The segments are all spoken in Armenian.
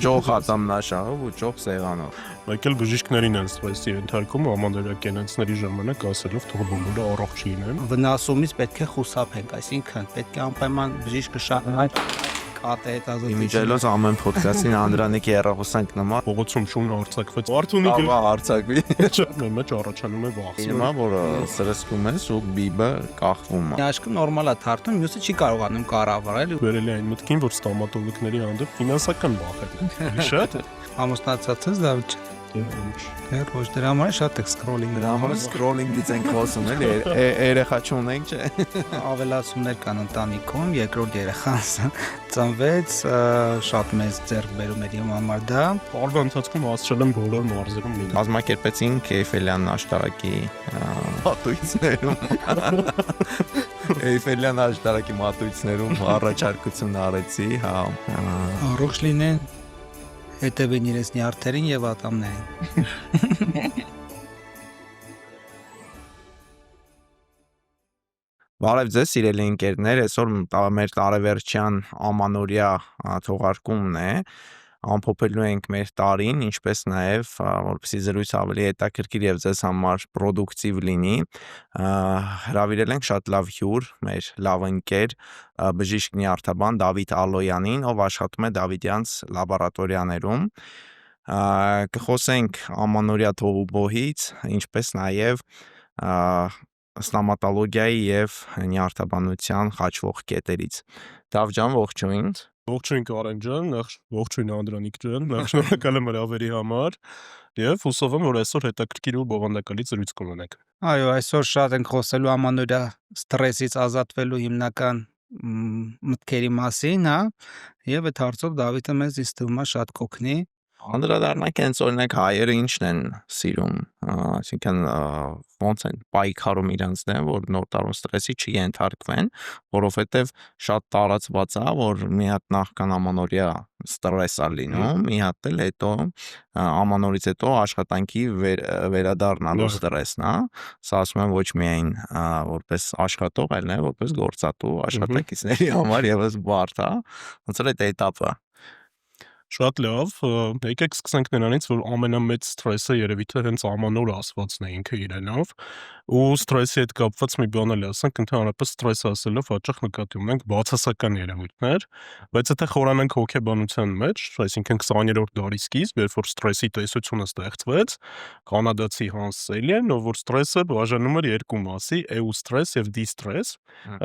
Ջող ատամնաշաղով ու ջող սեղանով։ Մեկ էլ բժիշկներին են ստրեսի ենթարկում ամանորյա կենացների ժամանակ ասելով թող բոլորը առողջ լինեն։ Վնասումից պետք է խուսափենք, այսինքն պետք է անպայման բժիշկը շահարկի կատե հետազոտություն։ Իմիջելով ամեն ոդքասթին Անդրանիկի հեռախոսանք նման Փողոցում շուն արձակվեց։ Արթունի աղա հարցակվի։ մեջ առաջանում է վախ։ Հիմա որ սրսկում ես ու բիբը կախվում է։ Աշկը նորմալ է թարթում, մյուսը չի կարողանում կառավարել։ Վերել է այն մտքին, որ ստոմատոլոգների հանդեպ ֆինանսական վախ է։ Շատ է։ Ամուսնացածս Դավիթ Հեր ոչ դրա համար շատ է սկրոլինգ Դրա համար սկրոլինգից ենք խոսում էլի, երեխա չունենք, չէ։ ավելացումներ կան ընտանիքում, երկրորդ երեխան ծնվեց, շատ մեծ ձեռքբերում էր իմ համար դա։ Տարվա ընթացքում հասցրել եմ բոլոր մարզերում լինել։ Կազմակերպեցինք Էյֆելյան աշտարակի մատույցներում։ Էյֆելյան աշտարակի մատույցներում առաջարկություն արեցի, հա։ Առողջ լինեն, հետևին իրենց նյարդերին եւ ատամներին։ Բարև ձեզ սիրելի ընկերներ, այսօր մեր տարեվերջյան ամանորյա թողարկումն է, ամփոփելու ենք մեր տարին, ինչպես նաև որպեսզի զրույցը ավելի հետաքրքիր եւ ձեզ համար պրոդուկտիվ լինի, հրավիրել ենք շատ լավ հյուր, մեր լավ ընկեր, բժիշկ նյարդաբան Դավիթ Ալոյանին, ով աշխատում է Դավիթյանց լաբորատորիաներում, կխոսենք ամանորյա թողուբոհից, ինչպես նաև ստոմատոլոգիայի եւ նյարդաբանության խաչվող կետերից։ Դավ ջան, ողջույն։ Ողջույն Կարեն ջան, ողջույն Անդրանիկ ջան, շնորհակալ եմ հրավերի համար եւ հուսով եմ, որ այսօր հետաքրքիր ու բովանդակալի զրույց կունենանք։ Այո, այսօր շատ ենք խոսելու ամանորյա ստրեսից ազատվելու հիմնական մտքերի մասին, հա, եւ այդ հարցով Դավիթը մեզ ինձ թվում է շատ կօգնի։ Անդրադառնանք հենց օրինակ հայերը ինչն են սիրում, այսինքն ոնց են պայքարում իրանց դեմ, որ նոր տարուն ստրեսի չենթարկվեն, որովհետև շատ տարածված է, որ մի հատ նախքան ամանորյա ստրես է լինում, մի հատ էլ հետո ամանորից հետո աշխատանքի վերադառնալու ստրեսն է, սա ասում եմ ոչ միայն որպես աշխատող, այլ նաև որպես գործատու աշխատակիցների համար եւս բարդ է, ոնց որ այդ էտապը։ Շատ լավ, եկեք սկսենք նրանից, որ ամենամեծ ստրեսը երևի թե հենց ամանոր ասվածն է ինքը իրենով, ու ստրեսի հետ կապված մի բան էլ ասենք, ընդհանրապես ստրես ասելով հաճախ նկատի ունենք բացասական երևույթներ, բայց եթե խորանանք հոգեբանության մեջ, այսինքն 20-րդ դարի սկիզբ, երբ որ ստրեսի տեսությունը ստեղծվեց, կանադացի Հանս Սելիեն, ով որ ստրեսը բաժանում էր երկու մասի, էուստրես եւ դիստրես,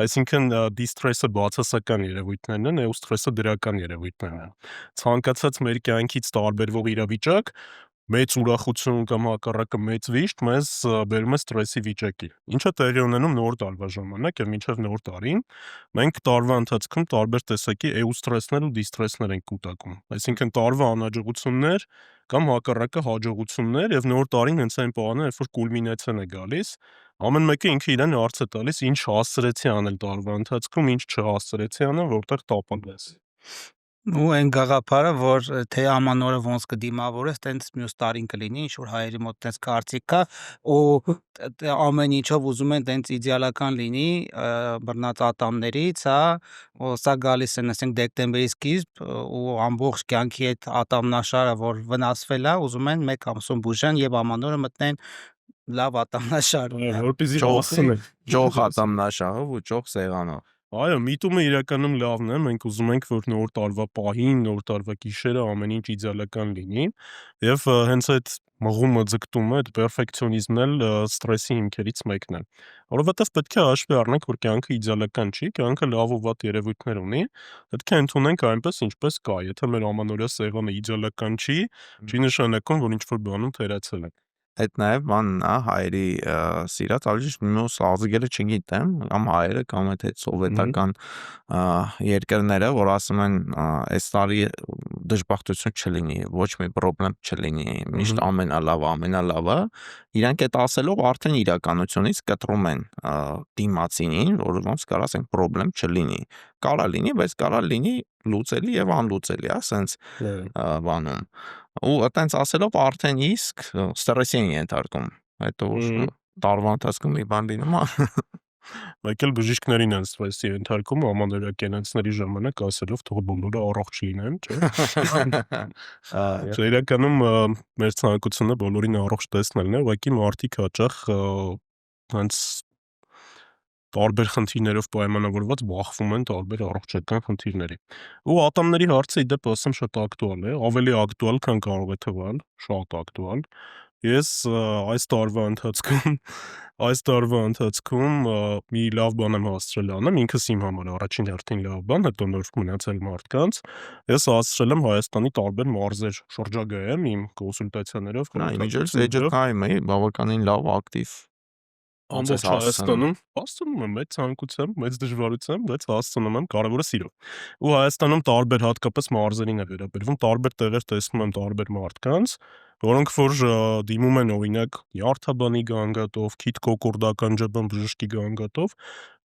այսինքն դիստրեսը բացասական երևույթներն են, էուստրեսը դրական երևույթներն են։ Ցանկացած մեր կյանքից տարբերվող իրավիճակ, մեծ ուրախություն կամ հակառակը մեծ վիշտ մեզ բերում է ստրեսի վիճակի։ Ինչը տեղի ունենում նոր տարվա ժամանակ եւ մինչեւ նոր տարին, մենք տարվա ընթացքում տարբեր տեսակի էուստրեսներ ու դիստրեսներ ենք կուտակում։ Այսինքն տարվա անհաջողություններ կամ հակառակը հաջողություններ եւ նոր տարին հենց այն պահանջը, երբ որ կուլմինացիան է գալիս, ամեն մեկը ինքը իրեն հարց է տալիս, ինչ հասցրեցի անել տարվա ընթացքում, ինչ չհասցրեցի անել, որտեղ տապալվեց։ Ու այն գաղափարը, որ թե ամանորը ոնց կդիմավորես, տենց մյուս տարին կլինի, ինչ որ հայերի մոտ տենց կարծիք կա, ու ամեն ինչով ուզում են տենց իդեալական լինի, բռնած ատամներից, հա, սա գալիս են, ասենք դեկտեմբերի սկիզբ, ու ամբողջ կյանքի այդ ատամնաշարը, որ վնասվել է, ուզում են մեկ ամսում բուժեն եւ ամանորը մտնեն լավ ատամնաշար։ Որպեսզի ջող ատամնաշաղով ու ջող սեղանով։ Այո, միտումը իրականում լավն է, մենք ուզում ենք, որ նոր տարվա պահին, նոր տարվա գիշերը ամեն ինչ իդեալական լինի, եւ հենց այդ մղումը ձգտումը, այդ պերֆեկցիոնիզմն էլ ստրեսի հիմքերից մեկն է։ Որովհետեւ պետք է հաշվի առնենք, որ կյանքը իդեալական չի, կյանքը լավ ու վատ երևույթներ ունի, պետք է ընդունենք այնպես, ինչպես կա։ Եթե մեր ամանորյա սեղանը իդեալական չի, չի նշանակում, որ ինչ-որ բանում թերացել ենք։ Այդ նաև բանն է հայերի սիրած, ավելի ճիշտ մյուս ազգերը չգիտեմ, կամ հայերը կամ այդ սովետական երկրները, որ ասում են այս տարի դժբախտություն չլինի, ոչ մի խնդրեմ չլինի, միշտ ամենալավը, իրանք այդ ասելով արդեն իրականությունից կտրում են դիմացինին, որ ոնց կարող ասենք խնդրեմ չլինի, կարա լինի, բայց կարա լինի լուծելի եւ անլուծելի, ասենց բանում։ Ու այտենց ասելով արդեն իսկ ստրեսի են ենթարկում, հետո տարվա ընթացքում մի բան լինում է։ մեկ էլ բժիշկներին են սթրեսի ենթարկում ամանորյակենացների ժամանակ ասելով թող բոլորը առողջ լինեն, չէ՞։ Չէ, իրականում մեր ցանկությունը բոլորին առողջ տեսնելն է, ուղղակի մարդիկ հաճախ հենց տարբեր խնդիրներով պայմանավորված բախվում են տարբեր առողջական խնդիրների։ Ու ատամների հարցը ի դեպ ասեմ շատ ակտուալ է, ավելի ակտուալ, քան կարող է թվալ, շատ ակտուալ։ Ես այս տարվա ընթացքում մի լավ բան եմ հասցրել անեմ, ինքս իմ համար առաջին հերթին լավ բան, հետո նոր մնացել մարդկանց։ Ես հասցրել եմ Հայաստանի տարբեր մարզեր շրջագայեմ իմ կոնսուլտացիաներով, Էջը կայմ է, բավականին լավ, ակտիվ։ ամբողջ Հայաստանում հասցնում եմ մեծ ցանկությամբ, մեծ դժվարությամբ, բայց հասցնում եմ, կարևորը սիրով։ Ու Հայաստանում տարբեր հատկապես մարզերին է վերաբերվում, տարբեր տեղեր տեսնում եմ տարբեր մարդկանց, որոնք որ դիմում են օրինակ նյարդաբանի գանգատով, քիթ-կոկորդական ջբն բժշկի գանգատով,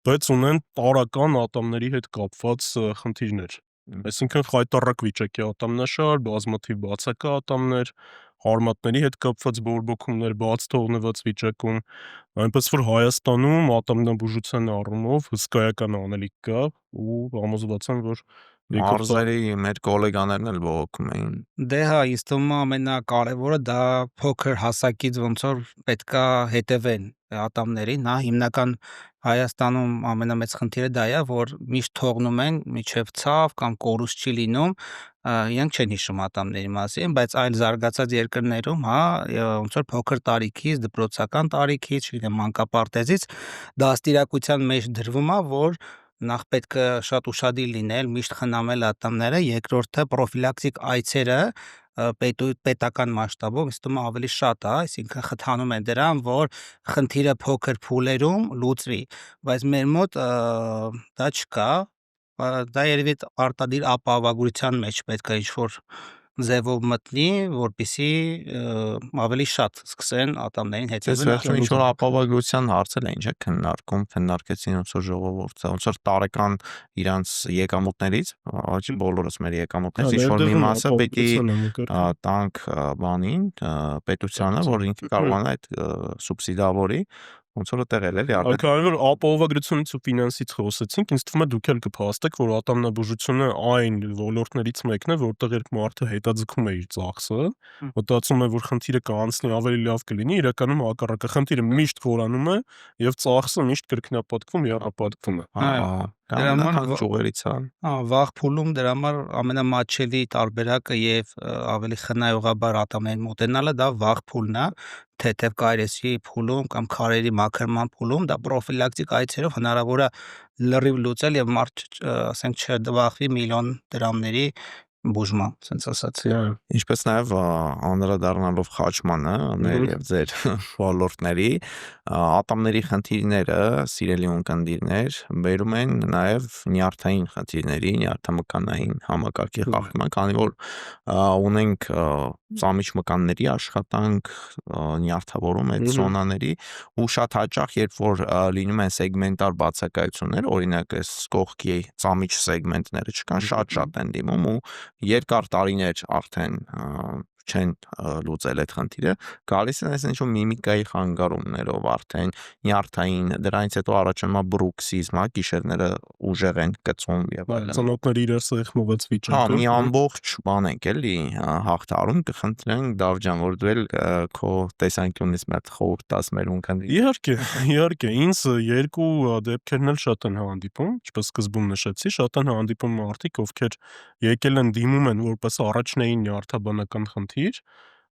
բայց ունեն տարրական ատամների հետ կապված խնդիրներ։ Այսինքն խայտառակ վիճակի ատամնաշար, բազմաթիվ բացակա ատամներ, հարմատների հետ կապված բորբոքումներ, բաց թողնված վիճակում, այնպես որ Հայաստանում ատամնաբուժության առումով հսկայական անելիք կա ու համոզված եմ, որ մարզերի մեր գոլեգաներն էլ բողոքում էին։ Դե հա, ինձ թվում է ամենակարևորը դա փոքր հասակից ոնց որ պետքա հետևեն ատամներին, հա, հիմնական Հայաստանում ամենամեծ խնդիրը դա է, որ միշտ թողնում են միջև ցավ կամ կորուստ չի լինում, իրենք չեն հիշում ատամների մասին, բայց այլ զարգացած երկրներում, հա, ոնց որ փոքր տարիքից, դպրոցական տարիքից, չգիտեմ, մանկապարտեզից դաստիարակության մեջ դրվում է, որ նախ պետք է շատ ուշադիր լինել, միշտ խնամել ատամները, երկրորդը պրոֆիլակտիկ այցերը պետական մասշտաբով ինձ թվում է ավելի շատ է, այսինքն խթանում են դրան, որ խնդիրը փոքր փուլերում լուծվի, բայց մեր մոտ դա չկա, դա երևի արտադիր ապահովագրության մեջ պետք է ինչ-որ ձևով մտնի, որպեսզի ավելի շատ սկսեն ատամներին հետևել։ Ինչ-որ ապահովագրության հարցեր էին, չէ՞, քննարկեցին ոնց որ ժողովուրդը, ոնց որ տարեկան իրանց եկամուտներից, ոչ բոլորս մեր եկամուտներից, ինչ-որ մի մասը պետք է տանք բանին, պետությանը, որ ինքը կարողանա այդ սուբսիդավորի, ոնց որ տեղել էլի արդեն։ Քանի որ ապահովագրությունից ու ֆինանսից խոսեցինք, ինձ թվում է դուք էլ կփաստեք, որ ատամնաբուժությունը այն ոլորտներից մեկն է, որտեղ երբ մարդը հետաձգում է իր ծախսը, մտածում է, որ խնդիրը կանցնի, ավելի լավ կլինի, իրականում հակառակը խնդիրը միշտ խորանում է եւ ծախսը միշտ կրկնապատկվում, եռապատկվում է։ Դրա համար ճյուղերից է։ Վաղ փուլում դրա համար ամենամատչելի տարբերակը եւ ավելի խնայողաբար ատամներին մոտենալը դա վաղ փուլն է, թեթև կայրեսի փուլում կամ քարերի մաքրման փուլում դա պրոֆիլակտիկ այցերով հնարավոր է լրիվ լուծել եւ մարդ ասենք չդվախվի միլիոն դրամների բուժման, ասենց ասած։ Ինչպես նաև անդրադառնալով խաչմանը, մեր եւ ձեր ոլորտների, ատամների խնդիրները, սիրելի ունկնդիրներ, բերում են նաև նյարդային խնդիրների, նյարդամկանային համակարգի խախտման, քանի որ ունենք ծամիչ մկանների աշխատանք, նյարդավորում այդ զոնաների ու շատ հաճախ երբ որ լինում են սեգմենտար բացակայություններ, օրինակ այս կողքի ծամիչ սեգմենտները չկան, շատ են դիմում ու երկար տարիներ արդեն չեն լուծել այդ խնդիրը, գալիս են այս ինչ-որ միմիկայի խանգարումներով արդեն նյարդային, դրանից հետո առաջանում է բրուքսիզմ, հա, գիշերները ուժեղ են կծում եւ այլն։ Ծնոտների իրար սեղմված վիճակը։ Հա, մի ամբողջ բան ենք էլի հաղթարում, կխնդրենք Դավջան, որ դու էլ քո տեսանկյունից մի հատ խորհուրդ տաս մեր ունկնդիրներին։ Իհարկե, ինձ երկու դեպքերն էլ շատ են հանդիպում, ինչպես սկզբում նշեցի, շատ են հանդիպում մարդիկ, ովքեր եկել են դիմում են որպես առաջնային նյարդաբանական խնդիր,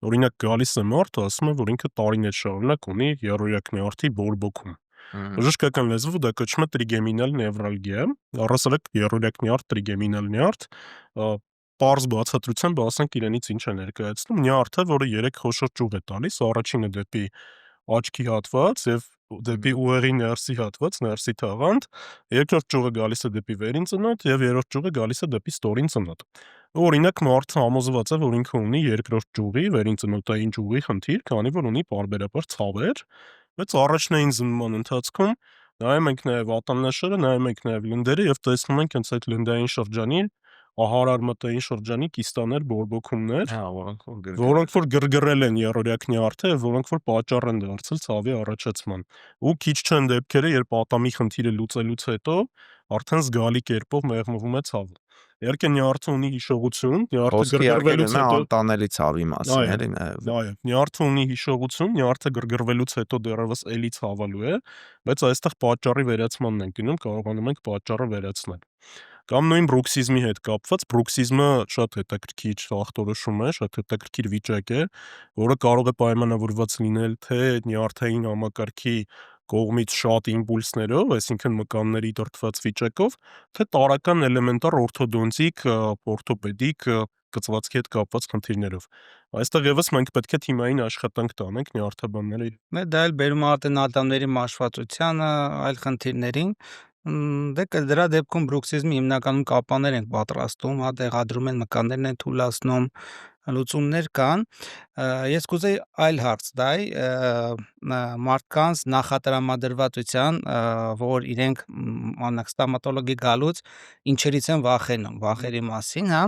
օրինակ գալիս է մարդ, ասում է, որ ինքը տարիներ շարունակ ունի եռորյակ նյարդի բորբոքում։ Բժշկական լեզվով դա կոչվում է տրիգեմինալ նևրալգիա, առհասարակ եռորյակ նյարդ, տրիգեմինալ նյարդ, պարզ բացատրությամբ ասենք իրենից ինչ է ներկայացնում, նյարդը, որը 3 խոշոր ճյուղ է տալիս, առաջինը դեպի աչքի հատված եւ դեպի ուղեղի ներսի հատված, ներսի թաղանթ, երկրորդ ճյուղը գալիս է դեպի վերին ծնոտ եւ երրորդ ճյուղը գալիս է դեպի ստորին ծնոտ։ Օրինակ մարդը համոզված է, որ ինքը ունի երկրորդ ճյուղի, վերին ծնոտային ճյուղի խնդիր, քանի որ ունի պարբերաբար ցավեր, բայց առաջնային զննման ընթացքում նայում ենք նաեւ ատամնաշարը, նայում ենք նաեւ լնդերը եւ տեսնում ենք հենց այդ լնդային շրջանի ահարարմտային շրջանի կիստաներ, բորբոքումներ, Հա, որոնք որ գրգռ։ որոնք որ գրգռել են երրորդյա նյարդը, որոնք որ պատճառ են դարձել ցավի առաջացման։ Ու քիչ չեն դեպքերը, երբ ատամի խնդիրը լուծելուց հետո արդեն զգալի կերպով մեղմվում է ցավը։ Իհարկե նյարդը ունի հիշողություն, նյարդը Խոսքը իհարկե գրգռվելուց գնում է հետո անտանելի ցավի մասին, այո, էլի նաև։ այո, նյարդը ունի հիշողություն, նյարդը գրգռվելուց հետո դեռևս էլի ցավալու է, բայց այստեղ պատճառի վերացմանն ենք գնում, կարողանում ենք պատճառը վերացնել։ Կամ նույն բրուքսիզմի հետ կապված, բրուքսիզմը շատ հետաքրքիր ախտորոշում է, շատ հետաքրքիր վիճակ է, որը կարող է պայմանավորված լինել թե նյարդային համակարգի կողմից շատ իմպուլսներով, այսինքն մկանների դրդված վիճակով, թե տարրական էլեմենտար օրթոդոնտիկ, օրթոպեդիկ կծվածքի հետ կապված խնդիրներով։ Այստեղ եւս մենք պետք է թիմային աշխատանք տանենք նյարդաբանները։ Դա էլ բերում է ատենատամների մաշվածությանը, այլ խնդիրներին։ Դրա դեպքում բրուքսիզմի հիմնականում կապաներ են պատրաստում, տեղադրում են մկաններն են թուլացնում, լուծումներ կան։ Ես կուզեի այլ հարց տալ մարդկանց նախատրամադրվածության, որ իրենք օրինակ ստոմատոլոգի գալուց ինչերից են վախենում, վախերի մասին, հա։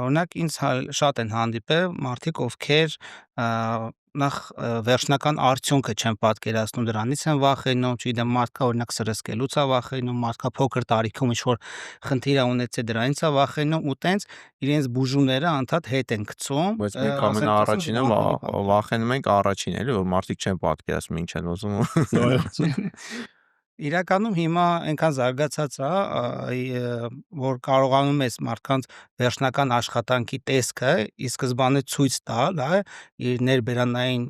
Օրինակ ինձ շատ են հանդիպել մարդիկ, ովքեր նախ վերջնական արդյունքը չեն պատկերացնում, դրանից են վախենում, չգիտեմ, մարդկա օրինակ սրսկելուց է վախենում, մարդկա փոքր տարիքում ինչ-որ խնդիր է ունեցել, դրանից է վախենում ու տենց իրենց բուժումները անդադ հետ են գցում։ Բայց մենք ամենաառաջինը վախենում ենք առաջին, էլի, որ մարդիկ չեն պատկերացնում ինչ են ուզում։ Իրականում հիմա այնքան զարգացած է, որ կարողանում ես մարդկանց վերջնական աշխատանքի տեսքը ի սկզբանե ցույց տալ, հա, իր ներբերանային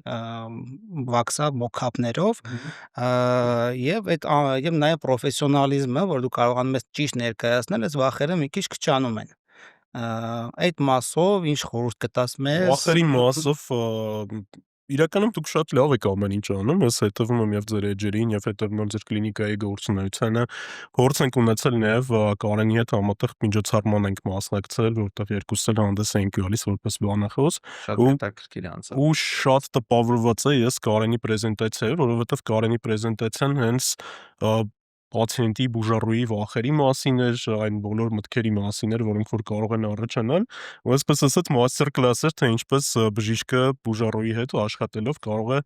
վաքսա մոքափներով, եւ նաեւ պրոֆեսիոնալիզմը, որ դու կարողանում ես ճիշտ ներկայացնել, այս վախերը մի քիչ քչանում են։ Այդ մասով ինչ խորհուրդ կտաս մեզ։ Վախերի մասով իրականում դուք շատ լավ եք ամեն ինչ անում, ես հետևում եմ եւ ձեր էջերին եւ հետևում եմ ձեր կլինիկայի գործունեությանը, փորձ ենք ունեցել նաեւ Կարենի հետ համատեղ միջոցառման ենք մասնակցել, որտեղ երկուսս էլ հանդես էինք գալիս որպես բանախոս։ Շատ հետաքրքիր անցավ։ Ու շատ տպավորված եմ ես Կարենի պրեզենտացիայով, որովհետեւ Կարենի պրեզենտացիան հենց պացիենտի բուժառուի վախերի մասին էր, այն բոլոր մտքերի մասին էր, որոնք որ կարող են առաջանալ, ու այսպես ասած մաստեր կլաս էր, թե ինչպես բժիշկը բուժառուի հետ աշխատելով կարող է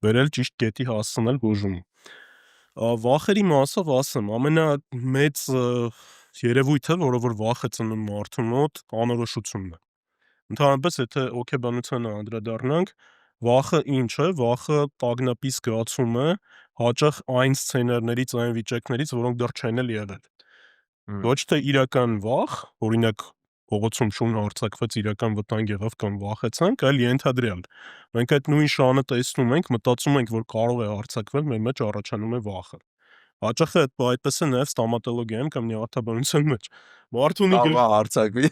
վերել ճիշտ կետի հասցնել բուժումը։ Վախերի մասով ասեմ, ամենամեծ երևույթը, որը որ վախ է ծնում մարդու մոտ, անորոշությունն է։ Ընդհանրապես, եթե օքեբանությանը անդրադառնանք, վախը ինչ է, վախը տագնապի զգացում է, հաճախ այն սցենարներից, այն վիճակներից, որոնք դեռ չեն էլ եղել։ Ոչ թե իրական վախ, օրինակ փողոցում շուն հարձակվեց, իրական վտանգ եղավ կամ վախեցանք, այլ ենթադրյալ։ Մենք այդ նույն շանը տեսնում ենք, մտածում ենք, որ կարող է հարձակվել, մեր մեջ առաջանում է վախը։ Հաճախ այդպես է նաև ստոմատոլոգիայում կամ նյարդաբանության մեջ։ Մարդը ունի Կարող է հարձակվի։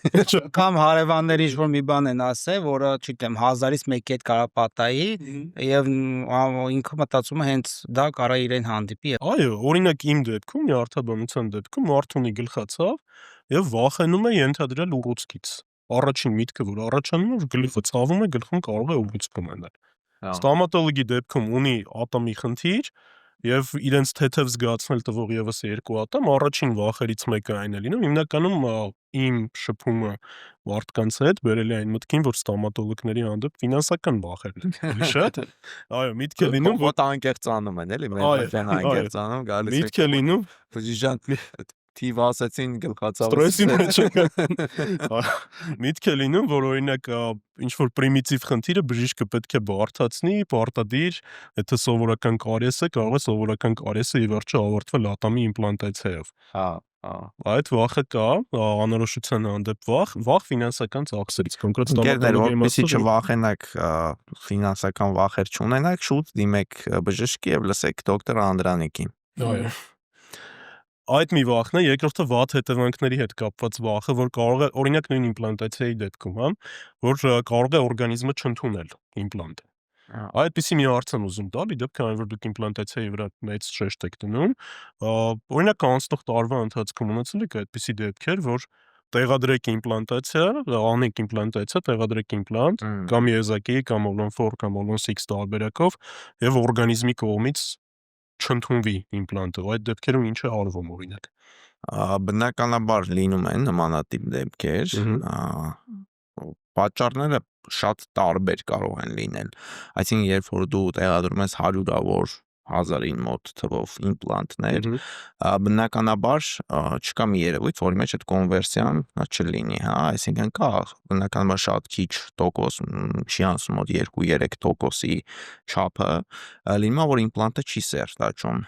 Կամ հարևանները ինչ-որ մի բան են ասել, որը, չգիտեմ, 1000-ից մեկի հետ կարա պատահի, եւ ինքը մտածում է հենց դա կարա իրեն հանդիպի։ Այո, օրինակ իմ դեպքում, նյարդաբանության դեպքում մարդը ունի գլխացավ եւ վախենում է ենթադրյալ ուռուցքից։ Առաջին միտքը, որ առաջանում է, որ գլուխը ցավում է, գլխում կարող է ուռուցք ունենալ։ Ստոմատոլոգի դեպքում ունի ատամի խնդիր եւ իրենց թեթև զգացնել տվող եւս երկու ատամ, առաջին վախերից մեկը այն է լինում, հիմնականում իմ շփումը մարդկանց հետ բերել է այն մտքին, որ ստոմատոլոգների հանդեպ ֆինանսական վախեր են շատ։ Այո, միտք է լինում, որ անկեղծանում են, էլի, մեր անկեղծանում գալիս է։ Միտք է լինում, բժիշկ թիվ ասեցին գլխացավ։ Ստրեսի մեջ միտք է լինում, որ օրինակ ինչ որ պրիմիտիվ խնդիրը բժիշկը պետք է բարդացնի, պարտադիր, եթե սովորական կարիես է, կարող է սովորական կարիեսը ի վերջո ավարտվել ատամի իմպլանտացիայով։ Հա, Այդ վախը կա, անորոշության հանդեպ վախ ֆինանսական ծախսերից, կոնկրետ Ընկերներ, ստոմատոլոգիայի որպեսզի չվախենաք, ֆինանսական վախեր չունենաք, շուտ դիմեք բժշկի եւ լսեք դոկտոր Անդրանիկին։ Այո։ Այդ մի վախն է, երկրորդը վատ հետևանքների հետ կապված վախը, որ կարող է, օրինակ նույն իմպլանտացիայի դեպքում, հա, որ կարող է օրգանիզմը չընդունել իմպլանտը։ Այդպիսի մի հարց եմ ուզում տալ, իդեպ քանի որ դուք իմպլանտացիայի վրա մեծ շեշտ եք դնում, օրինակ անցնող տարվա ընթացքում ունեցել եք այդպիսի դեպքեր, որ տեղադրեք իմպլանտացիա, անեք իմպլանտացիա, տեղադրեք իմպլանտ, կամ եզակի, կամ Olon 4 կամ Olon 6 տարբերակով, եւ օրգանիզմի կողմից չընդունվի իմպլանտը, այդ դեպքերում ինչ է արվում օրինակ։ Բնականաբար լինում են նմանատիպ դեպքեր, պատճառները շատ տարբեր կարող են լինել, այսինքն երբ որ դու տեղադրում ես հարյուրավոր հազարին մոտ թվով իմպլանտներ, բնականաբար չկա մի երևույթ, որի մեջ այդ կոնվերսիան չլինի, հա, այսինքն կա բնականաբար շատ քիչ տոկոս, չի անցնում մոտ 2-3% չափը, լինում է, որ իմպլանտը չի սերտաճում,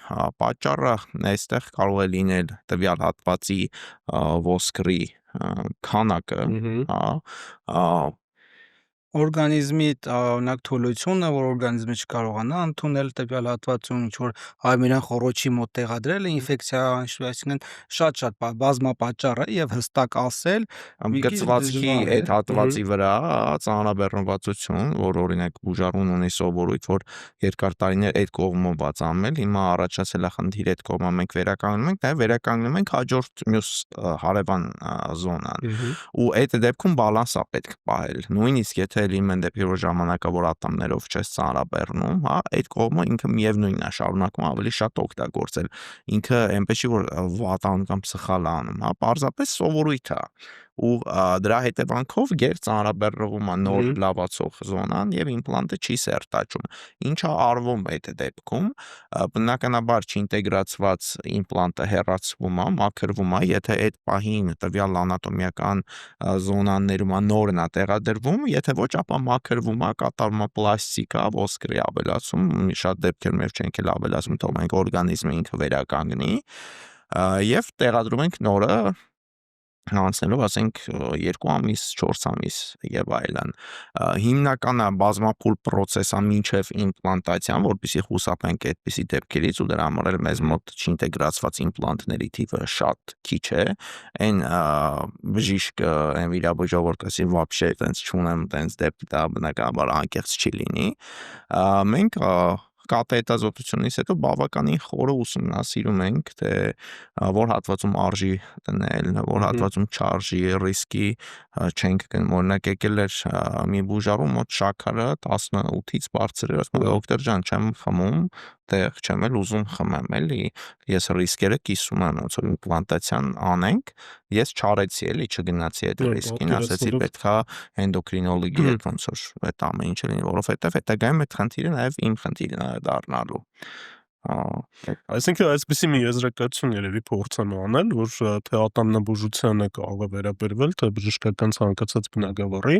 պատճառը այստեղ կարող է լինել տվյալ հատվածի ոսկրի քանակը, հա, օրգանիզմի օրինակ թուլությունը, որ օրգանիզմը չկարողանա ընդունել տվյալ հատվածում ինչ որ արմենիան խոռոչի մոտ տեղադրել է ինֆեկցիա, այսինքն շատ բազմապատճառ է եւ հստակ ասել գծվածքի այդ հատվածի վրա ծանրաբեռնվածություն, որ օրինակ բուժառուն ունի սովորույթ, որ երկար տարիներ այդ կողմը բացամել, հիմա առաջացել է խնդիր այդ կողմը մենք վերականգնում ենք, նաեւ վերականգնում ենք հաջորդ մյուս հարևան զոնան, ու այդ դեպքում բալանս է պետք պահել, նույնիսկ եթե լինում են դեպքեր, որ ժամանակավոր ատամներով չես ծանրաբեռնում, հա, այդ կողմը ինքը միևնույնն է շարունակում ավելի շատ օգտագործել, ինքը այնպես չի որ վատ անում կամ սխալ անում, հա, պարզապես սովորույթ է, ու դրա հետևանքով գեր ծանրաբեռնվում է նոր լավացող զոնան եւ իմպլանտը չի սերտաճում, ինչը արվում է այդ դեպքում, բնականաբար չինտեգրացված իմպլանտը հեռացվում է, մաքրվում է, եթե այդ պահին տվյալ անատոմիական զոնաներում նորն է տեղադրվում, եթե ոչ, ապա մաքրվում է, կատարվում է պլաստիկա, ոսկրի ավելացում, շատ դեպքերում մեր չենք էլ ավելացում, թող մենք օրգանիզմը ինքը վերականգնի, եւ տեղադրում ենք նորը անցնելով ասենք 2 ամիս, 4 ամիս եւ այլն, հիմնականը բազմափուլ պրոցես է մինչեւ իմպլանտացիան, որպեսզի խուսափենք այդպիսի դեպքերից ու դրա համար էլ մեզ մոտ չինտեգրացված իմպլանտների թիվը շատ քիչ է, այն բժիշկը, այն վիրաբույժը որ կասի вообще տենց չունեմ, տենց դեպք դա բնականաբար անկեղծ չի լինի, մենք կաթեհետազոտությունից հետո բավականին խորը ուսումնասիրում ենք, թե որ հատվածում արժի դնել, որ հատվածում չարժի, ռիսկի չենք գնում, օրինակ եկել էր մի բուժառու մոտ շաքարը 18-ից բարձր էր, ասում դոկտոր ջան, չեմ խմում, տեղ չեմ էլ ուզում խմեմ, էլի, ես ռիսկերը կիսում եմ, ոնց որ իմպլանտացիան անենք, ես չարեցի, էլի, չգնացի այդ ռիսկին, ասեցի պետքա էնդոկրինոլոգի հետ ոնց որ այդ ամեն ինչը լինի, որովհետև հետագայում այդ խնդիրը նաև իմ խնդիրն է դառնալու։ Այսինքն այսպեսի մի եզրակացություն երևի փորձեմ անել, որ թե ատամնաբուժությանը կարող է վերաբերվել, թե բժշկական ցանկացած բնագավառի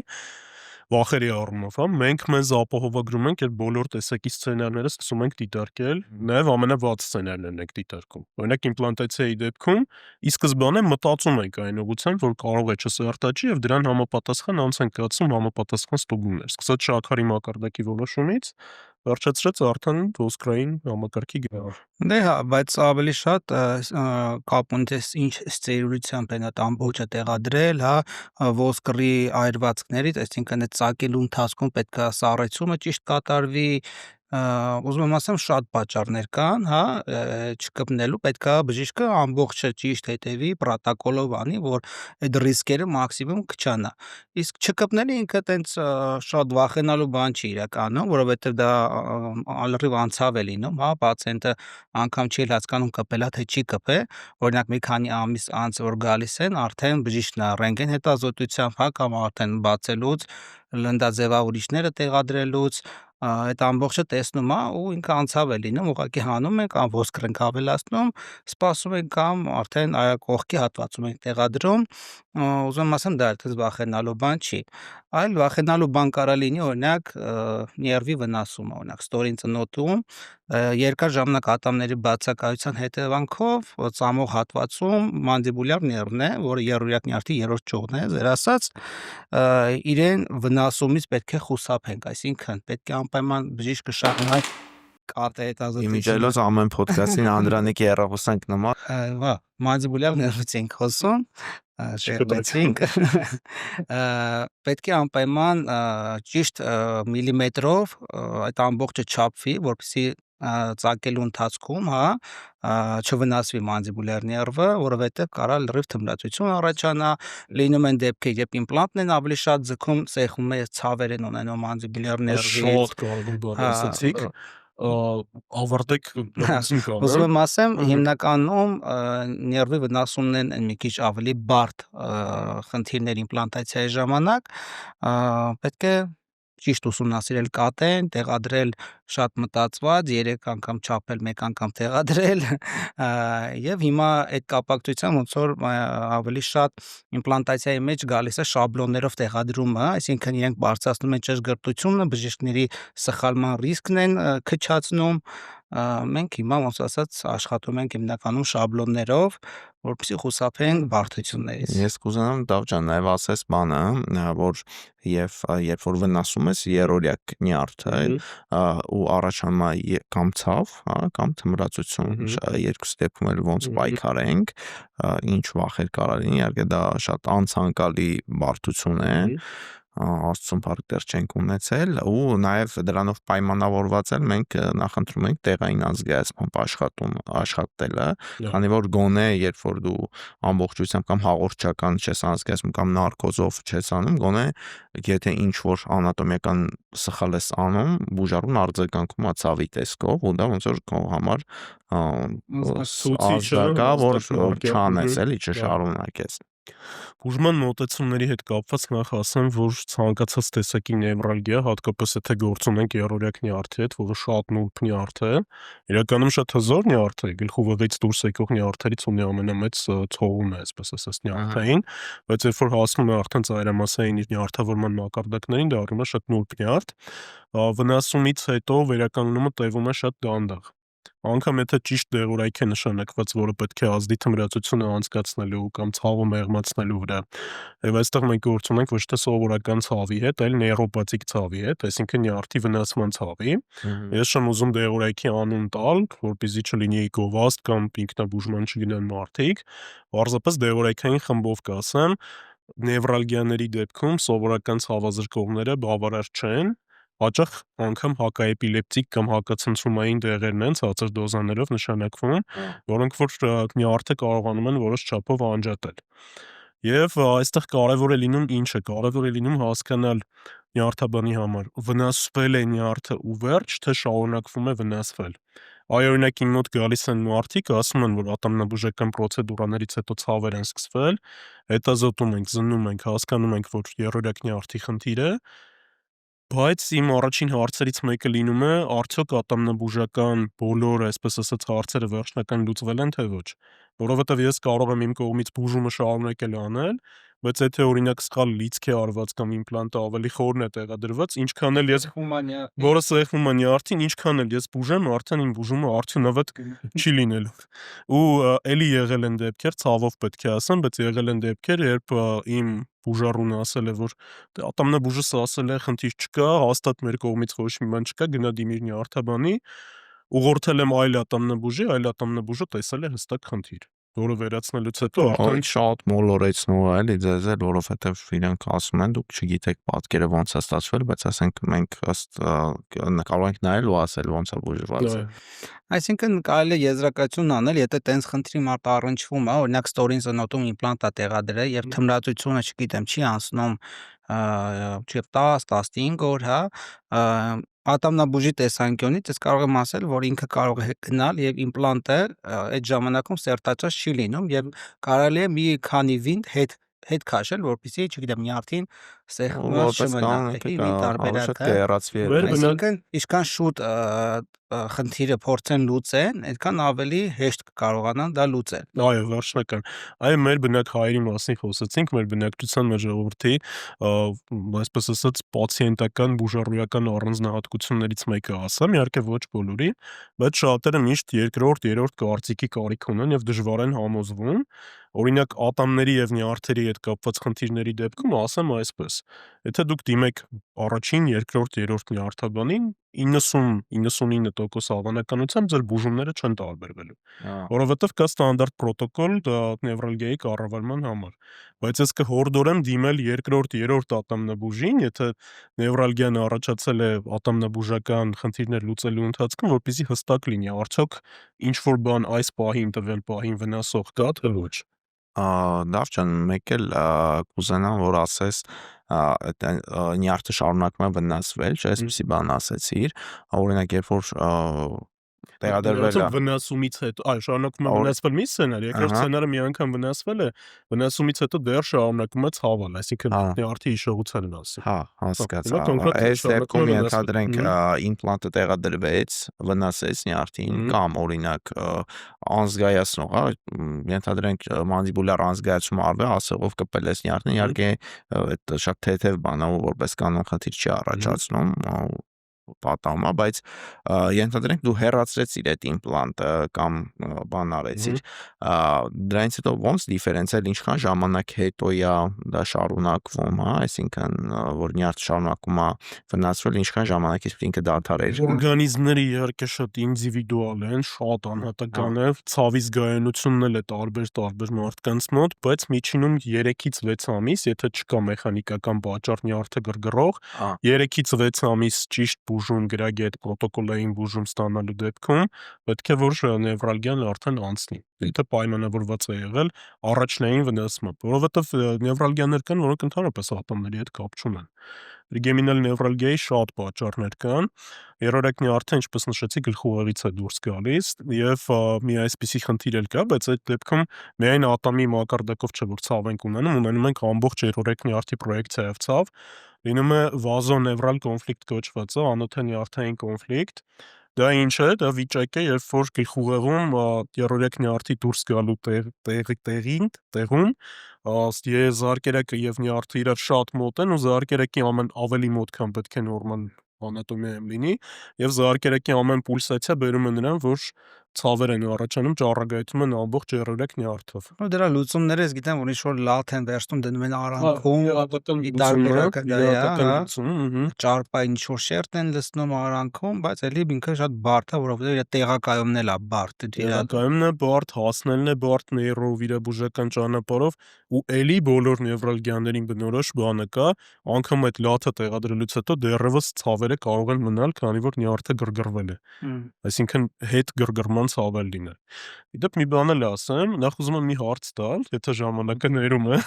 վախերի առումով, հա, մենք մեզ ապահովագրում ենք այդ բոլոր տեսակի սցենարները սկսում ենք դիտարկել, նաև ամենավատ սցենարներն ենք դիտարկում։ Օրինակ իմպլանտացիայի դեպքում ի սկզբանե մտածում ենք այն ուղղությամբ, որ կարող է չսերտաճի եւ դրան համապատասխան անց ենք կացում համապատասխան ստուգումներ։ Սկսած շաքարի մակարդակի որոշումից վերջացրած արդեն ոսկրային համակարգի գնահատում։ Դե հա, բայց ավելի շատ կապ ունի ինչ ստերիլությամբ են այդ ամբողջը տեղադրել, հա, ոսկրի այրվածքներից, այսինքն այդ ծակելու ընթացքում պետք է սառեցումը ճիշտ կատարվի, ուզում եմ ասեմ շատ պատճառներ կան, հա, չկպնելու պետքա բժիշկը ամբողջը ճիշտ հետևի, պրոտոկոլով անի, որ այդ ռիսկերը մաքսիմում կչանա։ Իսկ չկպնելը ինքը տենց շատ վախենալու բան չի իրականում, որովհետև դա ալրիվ անցավ է լինում, հա, պացիենտը անգամ չի հասկանում կպելա թե չի կպե, օրինակ մի քանի ամիս անց որ գալիս են, արդեն բժիշկն է ռենտգեն հետազոտությամբ, հա, կամ արդեն բացելուց, լնդաձևավորիչները տեղադրելուց այդ ամբողջը տեսնում է ու ինքը անցավ է լինում, ուղղակի հանում ենք, կամ ոսկր ենք ավելացնում, սպասում ենք կամ արդեն այ կողքի հատվածում ենք տեղադրում, ուզում ասեմ դա այդպես վախենալու բան չի, այլ վախենալու բան կարա լինի օրինակ ներվի վնասումը, օրինակ ստորին ծնոտում երկար ժամանակ ատամների բացակայության հետևանքով ծամող հատվածում մանդիբուլյար ներվն է, որը երրորդ նյարդի երրորդ ճյուղն է, ձեր ասած, իրեն վնասումից պետք է խուսափենք, այսինքն պետք է անպայման բժիշկը շարունակ արտահայտազոտություն։ Իմիջիայլոց ամեն ոդքասթին Անդրանիկի հեռախոսանք նման։ Հա, մանդիբուլյար ներվից ենք խոսում, շեղվեցինք։ Պետք է անպայման ճիշտ միլիմետրով այդ ամբողջը չափվի, որպեսզի ծակելու ընթացքում, հա, չվնասվի մանդիբուլյար ներվը, որովհետև կարա լրիվ թմրացություն առաջանա, լինում են դեպքեր, երբ իմպլանտն են ավելի շատ ձգում, սեղմում է ցավեր են ունենում մանդիբուլյար ներվից։ Շատ կարևոր բան ասացիք։ ավարտեք լրացին կան, Ուզում եմ ասեմ, Ահա. հիմնականում ներվի վնասումն են մի քիչ ավելի բարդ խնդիրներ իմպլանտացիայի ժամանակ, պետք է ճիշտ ուսումնասիրել կատեն, տեղադրել շատ մտածված, 3 անգամ չափել, 1 անգամ տեղադրել, եւ հիմա այդ կապակցությամբ ոնց որ ավելի շատ իմպլանտացիայի մեջ գալիս է շաբլոններով տեղադրումը, այսինքն իրենք բարձրացնում են ճշգրտությունը, բժիշկների սխալման ռիսկն են քչացնում, մենք հիմա ոնց ասած աշխատում ենք հիմնականում շաբլոններով, որպեսզի խուսափենք բարդություններից։ Ես կուզենամ Դավջան նաև ասես բանը, որ երբ որ վնասում ես երրորդ նյարդը ու առաջանում է կամ ցավ, կամ թմրածություն, երկուս դեպքում էլ ոնց պայքարենք, ինչ վախեր կարող լինի, իհարկե դա շատ անցանկալի բարդություն է, Աստծուն փառք դեռ չենք ունեցել ու նաև դրանով պայմանավորված էլ մենք նախընտրում ենք տեղային ազգայացմամբ աշխատելը, քանի որ գոնե երբ որ դու ամբողջությամբ կամ հաղորդչական չես անցկացնում կամ նարկոզով չես անում, գոնե եթե ինչ որ անատոմիական սխալ ես անում, բուժառուն արձագանքում է ցավի տեսքով ու դա ոնց որ քո համար ազդակա, որ չանես էլի, չշարունակես։ Բուժման մոտեցումների հետ կապված նախ ասեմ, որ ցանկացած տեսակի նևրալգիա, հատկապես եթե գործ ունենք երրորդ նյարդի հետ, որը շատ նուրբ նյարդ է, իրականում շատ հզոր նյարդ է, գլխուղեղից դուրս եկող նյարդերից ունի ամենամեծ ցողունը, այսպես ասած նյարդային, բայց երբ որ հասնում է արդեն ծայրամասային իր նյարդավորման մակարդակներին, դա առնում է շատ նուրբ նյարդ, վնասումից հետո վերականգնումը տևում է շատ դանդաղ։ Անկամ եթե ճիշտ դեղորայք է նշանակված, որը պետք է ազդի թմրածությունը անցկացնելու կամ ցավը մեղմացնելու վրա, եւ այստեղ մենք գործ ունենք ոչ թե սովորական ցավի հետ, այլ նեյրոպաթիկ ցավի հետ, այսինքն նյարդի վնասման ցավի։ Ես չեմ ուզում դեղորայքի անուն տալ, որպեսզի չլինի գովազդ կամ ինքնաբուժման չգնան մարդիկ, պարզապես դեղորայքային խմբով կասեմ, նևրալգիաների դեպքում սովորական ցավազրկողները բավարար չեն, հաճախ անգամ հակաէպիլեպտիկ կամ հակացնցումային դեղերն են ցածր դոզաներով նշանակվում, որոնք որ նյարդը կարողանում են որոշ չափով անջատել։ Եվ այստեղ կարևոր է լինում ինչը, կարևոր է լինում հասկանալ նյարդաբանի համար, վնասվել է նյարդը ու վերջ, թե շարունակվում է վնասվել։ Օրինակ իմ մոտ գալիս են մարդիկ, ասում են, որ ատամնաբուժական պրոցեդուրաներից հետո ցավեր են սկսվել, հետազոտում ենք, զննում ենք, հասկանում ենք, որ երրորդ նյարդի խնդիր է, բայց իմ առաջին հարցերից մեկը լինում է, արդյոք ատամնաբուժական բոլոր, այսպես ասած, հարցերը վերջնական լուծվել են, թե ոչ, որովհետև ես կարող եմ իմ կողմից բուժումը շարունակել անել, բայց եթե օրինակ սխալ լիցք է արված կամ իմպլանտը ավելի խորն է տեղադրված, ինչքան էլ ես որը սեղմում է նյարդին, ինչքան էլ ես բուժեմ, արդեն իմ բուժումը արդյունավետ չի լինելու։ Ու էլի եղել են դեպքեր, ցավով պետք է ասեմ, բայց եղել են դեպքեր, երբ իմ բուժառունը ասել է, որ ատամնաբուժս ասել է, խնդիր չկա, հաստատ մեր կողմից ոչ մի բան չկա, գնա դիմիր նյարդաբանի, ուղղորդել եմ այլ ատամնաբուժը տեսել է հստակ խնդիր, որը վերացնելուց հետո Արդեն շատ մոլորեցնող է էլի ձեզ էլ, որովհետև իրանք ասում են դուք չգիտեք պատկերը ոնց է ստացվել, բայց ասենք մենք ըստ կարող ենք նայել ու ասել ոնց է բուժված։ Այսինքն կարելի է եզրակացություն անել, եթե տենց խնդրի մարդ առնչվում է, օրինակ ստորին ծնոտում իմպլանտ է տեղադրել եւ թմրածությունը, չգիտեմ, չի անցնում 10-15 օր, հա, ատամնաբուժի տեսանկյունից ես կարող եմ ասել, որ ինքը կարող է գնալ եւ իմպլանտը այդ ժամանակում սերտաճած չի լինում եւ կարելի է մի քանի վինտ հետ քաշել, որպեսզի, չգիտեմ, նյարդին սեղմված չմնա, էլի մի տարբերակ է։ Այսինքն, ինչքան շուտ խնդիրը փորձեն լուծեն, այդքան ավելի հեշտ կարողանան դա լուծել։ Այո, վերջնական։ Այո, մեր բնակ հայերի մասին խոսեցինք, մեր բնակչության, մեր ժողովրդի, այսպես ասած, պացիենտական բուժառույական առանձնահատկություններից մեկը ասեմ, իհարկե ոչ բոլորի, բայց շատերը միշտ երկրորդ, երրորդ կարծիքի կարիք ունեն եւ դժվար են համոզվում։ Օրինակ ատամների եւ նյարդերի հետ կապված խնդիրների դեպքում ասեմ այսպես. եթե դուք դիմեք առաջին, երկրորդ, երրորդ նյարդաբանին, 90-99% հավանականությամբ ձեր բուժումները չեն տարբերվելու, որովհետև կա ստանդարտ պրոտոկոլ նևրալգիայի կառավարման համար, բայց ես կհորդորեմ դիմել երկրորդ, երրորդ ատամնաբուժին, եթե նևրալգիան առաջացել է ատամնաբուժական խնդիրներ լուծելու ընթացքում, որպեսզի հստակ լինի, արդյոք ինչ որ բան այս պահին տվյալ պահին վնասող կա, թե ոչ։ Լավ ջան, մեկ էլ կուզենամ, որ ասես այդ նյարդը շարունակում է վնասվել, չէ՞, այսպեսի բան ասեցիր, օրինակ, երբ որ տեղադրվել է, վնասումից հետո, շարունակում է Օր- վնասվել մի սցենար, երկրորդ Ահա. սցենարը մի անգամ վնասվել է, վնասումից հետո դեռ շարունակում է ցավել, այսինքն Հա. նյարդի հիշողության են ասում։ հա, հասկացա, Հիմա կոնկրետ այս շարունակում դեպքում է ենթադրենք վնասվել։ իմպլանտը տեղադրվեց, վնասեց նյարդին, Մհմ. կամ օրինակ անզգայացնող, ենթադրենք մանդիբուլյար անզգայացում արվել, ասեղով կպել ես նյարդին, իհարկե այդ շատ թեթև բան է, որպես կանոն խնդիր չի առաջացնում, պատահում է, բայց ենթադրենք դու հեռացրեցիր այդ իմպլանտը կամ բան արեցիր, դրանից հետո ոնց դիֆերենցիալ, ինչքան ժամանակ հետո է դա շարունակվում, հա, այսինքն որ նյարդը շարունակում է վնասվել, ինչքան ժամանակից ինքը դադարեր։ Օրգանիզմները իհարկե շատ ինդիվիդուալ են, շատ անհատական է, ցավի զգայունությունն էլ է տարբեր մարդկանց մոտ, բայց միջինում 3-ից 6 ամիս, եթե չկա մեխանիկական պատճառ նյարդը գրգռող, 3-ից 6 ամիս ճիշտ բուժում գրագի այդ պրոտոկոլային բուժում ստանալու դեպքում պետք է որ նևրալգիան արդեն անցնի։ Եթե պայմանավորված է եղել առաջնային վնասմամբ, որովհետև նևրալգիաներ կան, որոնք ընդհանրապես ատոմների հետ կապ չունեն։ Տրիգեմինալ նևրալգիայի շատ պատճառներ կան։ Երրորդ նյարդը, ինչպես նշեցի, գլխուղեղից է դուրս գալիս եւ մի այսպիսի խնդիր էլ կա, բայց այդ դեպքում միայն ատամի մակարդակով չէ որ ցավ ենք ունենում ենք ամբողջ երրորդ նյարդի պրոյեկցիայով ցավ, լինում է վազոնևրալ կոնֆլիկտ կոչվածը, անոթային նյարդային կոնֆլիկտ։ Դա ինչ է, դա վիճակ է, երբ որ գլխուղեղում երրորդ նյարդի դուրս գալու տեղում զարկերակը եւ նյարդը իրար շատ մոտ են ու զարկերակի ավելի մոտ, քան պետք է նորմալ անատոմիայում լինի, եւ զարկերակի ամեն պուլսացիա բերում է նրան, որ ցավեր են առաջանում, ճառագայթում են ամբողջ երրորդ նյարդով։ Դրա լուծումները ես գիտեմ, որ ինչ-որ լաթ են վերցնում, դնում են արանքում, ճարպային ինչ-որ շերտ են լցնում արանքում, բայց էլի ինքը շատ բարդ է, որովհետև իր տեղակայումն էլ է բարդ։ Տեղակայումն է բարդ, հասնելն է բարդ նեյրով իր բուժական ճանապարհով ու էլի բոլոր նևրալգիաներին բնորոշ բանը կա, անգամ այդ լաթը տեղադրելուց հետո դեռևս ցավերը կարող են մնալ, քանի որ նյարդը գրգռվել է։ Այսինքն հետ գրգռման ցավել լինել։ Իդեպ մի բան էլ ասեմ, նախ ուզում եմ մի հարց տալ, եթե ժամանակը ներում է։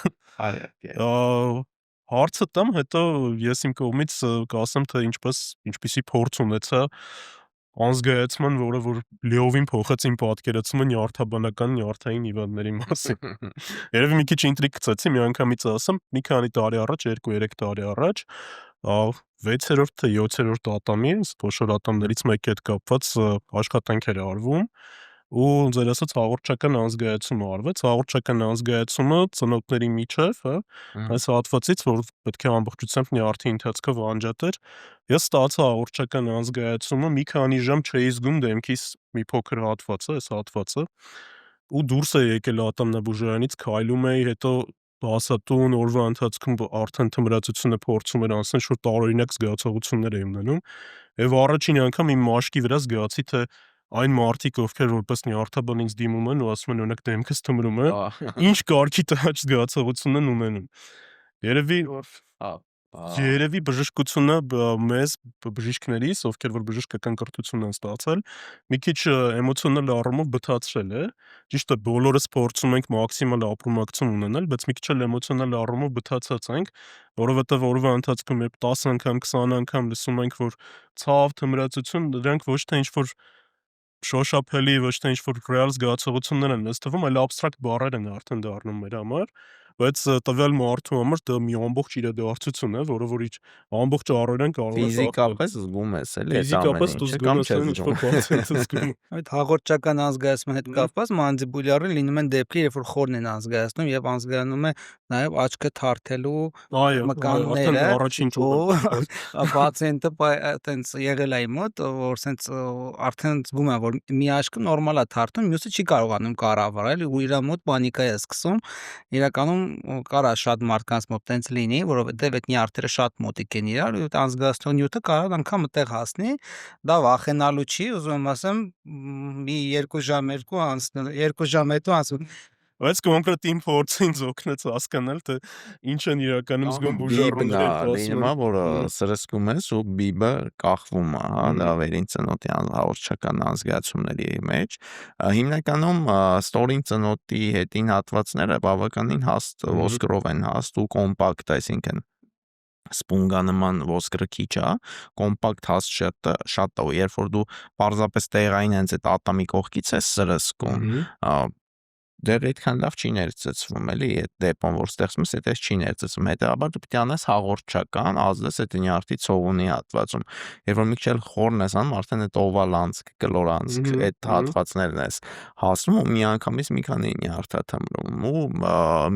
Հարցը տամ, հետո ես իմ կողմից կասեմ, թե ինչպիսի փորձ ունեցա անզգայացման, որը որ լիովին փոխեց իմ պատկերացումը նյարդաբանական նյարդային հիվանդների մասին։ Երևի մի քիչ ինտրիգ գցեցի, միանգամից ասեմ, մի քանի տարի առաջ, 2-3 տարի առաջ, 6-րդ թե 7-րդ ատամի, փոշոր ատամներից մեկի հետ կապված աշխատանք էր արվում ու ձեր ասած հաղորդչական անզգայացում արվեց, հաղորդչական անզգայացումը ծնոտների միջև, հա, այս հատվածից, որ պետք է ամբողջությամբ նյարդի ընթացքով անջատեր, ես ստացա հաղորդչական անզգայացումը, մի քանի ժամ չէի զգում դեմքիս մի փոքր հատվածը, այս հատվածը, ու դուրս է եկել ատամնաբուժարանից, քայլում էի, հետո հասատուն օրվա ընթացքում արդեն թմրածությունը փորձում էր անցնել, շուտ տարօրինակ զգացողություններ էի ունենում, եւ առաջին անգամ իմ մաշկի վրա զգացի, թե այն մարդիկ, ովքեր որպես նյարդաբան ինձ դիմում են ու ասում են օրինակ դեմքս թմրում է, ինչ կարգի տհաճ զգացողություն են ունենում։ Երևի բժշկությունը մեզ բժիշկներիս, ովքեր որ բժշկական կրթություն են ստացել, մի քիչ էմոցիոնալ առումով բթացրել է։ Ճիշտ է, բոլորս փորձում ենք մաքսիմալ ապրումակցում ունենալ, բայց մի քիչ էլ էմոցիոնալ առումով բթացած ենք, որովհետև օրվա ընթացքում երբ 10 անգամ, 20 անգամ լսում ենք, որ ցավ, թմրածություն, դրանք ոչ թե ինչ-որ շոշափելի, ոչ թե ինչ-որ ռեալ զգացողություններ են ըստ թվում, այլ աբստրակտ բառեր են արդեն դառնում մեր համար, բայց տվյալ մարդու համար դա մի ամբողջ իրադարձություն է, որը որ իր ամբողջ առօրյան կարող է ֆիզիկապես զգում ես էլի այդ ֆիզիկապես ամեն դու ինչը, զգում կամ ես չես ինչ-որ բաց ես զգում։ Այդ հաղորդչական անզգայացման հետ կապված մանդիբուլյարը լինում են դեպքեր, երբ որ խորն են անզգայացնում եւ անզգայանում է նաեւ աչքը թարթելու մկանները, առաջին պացիենտը այտենց եղել է իմ մոտ, որ սենց արդեն զգում եմ, որ մի աչքը նորմալ է թարթում, մյուսը չի կարողանում կառավարել ու իր մոտ պանիկա է սկսում։ Իրականում կարա շատ մարդկանց մոտ տենց լինի, որովհետեւ այդ նյարդերը շատ մոտիկ են իրար, ու անզգայացնող նյութը կարող անգամ այդտեղ հասնի, դա վախենալու չի, ուզում եմ ասեմ, մի 2 ժամ անցնել, 2 ժամ հետո ասում Բայց կոնկրետ իմ փորձը ինձ օգնեց հասկանալ, թե ինչ են իրականում զգում բուժառուները, բիբն լինում է, որ սրսկում ես ու բիբը կախվում է, հա, դա վերին ծնոտի հաղորդչական անզգացումների մեջ։ Հիմնականում ստորին ծնոտի հետին հատվածները բավականին հաստ ոսկրով են հաստ ու կոմպակտ, այսինքն սպունգանման ոսկրը քիչ է, կոմպակտ հաստ շատ է, երբ որ դու պարզապես տեղային հենց այդ ատամի կողքից ես սրսկում, դեռ այդքան լավ չի ներծծվում, էլի, այդ դեպոն, որ ստեղծում ես, այդպես չի ներծծվում, հետևաբար դու պետք է անես հաղորդչական, ազդես այդ նյարդի ցողունի հատվածում, երբ որ մի քիչ խորն ես անում, արդեն այդ օվալ անցք, կլոր անցք, այդ հատվածներն ես հասնում ու միանգամից մի քանի նյարդ է թմրում ու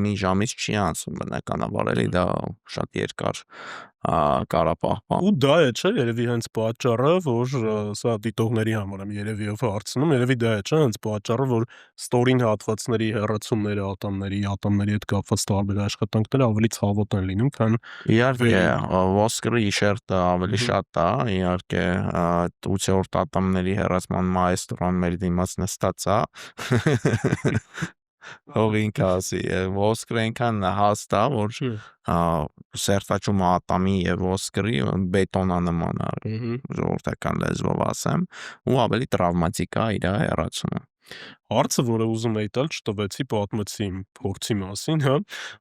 մի ժամից չի անցում բնականաբար, էլի, դա շատ երկար կարա պահպան։ Ու դա է, չէ, երևի հենց պատճառը, որ սա դիտողների համար եմ երևի հարցնում, երևի դա է, չէ, հենց պատճառը, որ ստորին հատվածների հեռացումները ատամների հետ կապված տարբեր աշխատանքները ավելի ցավոտ են լինում, քան իհարկե ոսկրի շերտը ավելի շատ է, իհարկե 8-րդ ատամների հեռացման մայստրոն մեր դիմաց նստած է, ով ինքը ասի, ոսկրը այնքան հաստ է, որ սերտաճումը ատամի եւ ոսկրի բետոնանման է, ժողովրդական լեզվով ասեմ, ու ավելի տրավմատիկ է իր հեռացումը։ Հարցը, որը ուզում էի տալ, չտվեցի, պատմեցի իմ փորձի մասին, հա,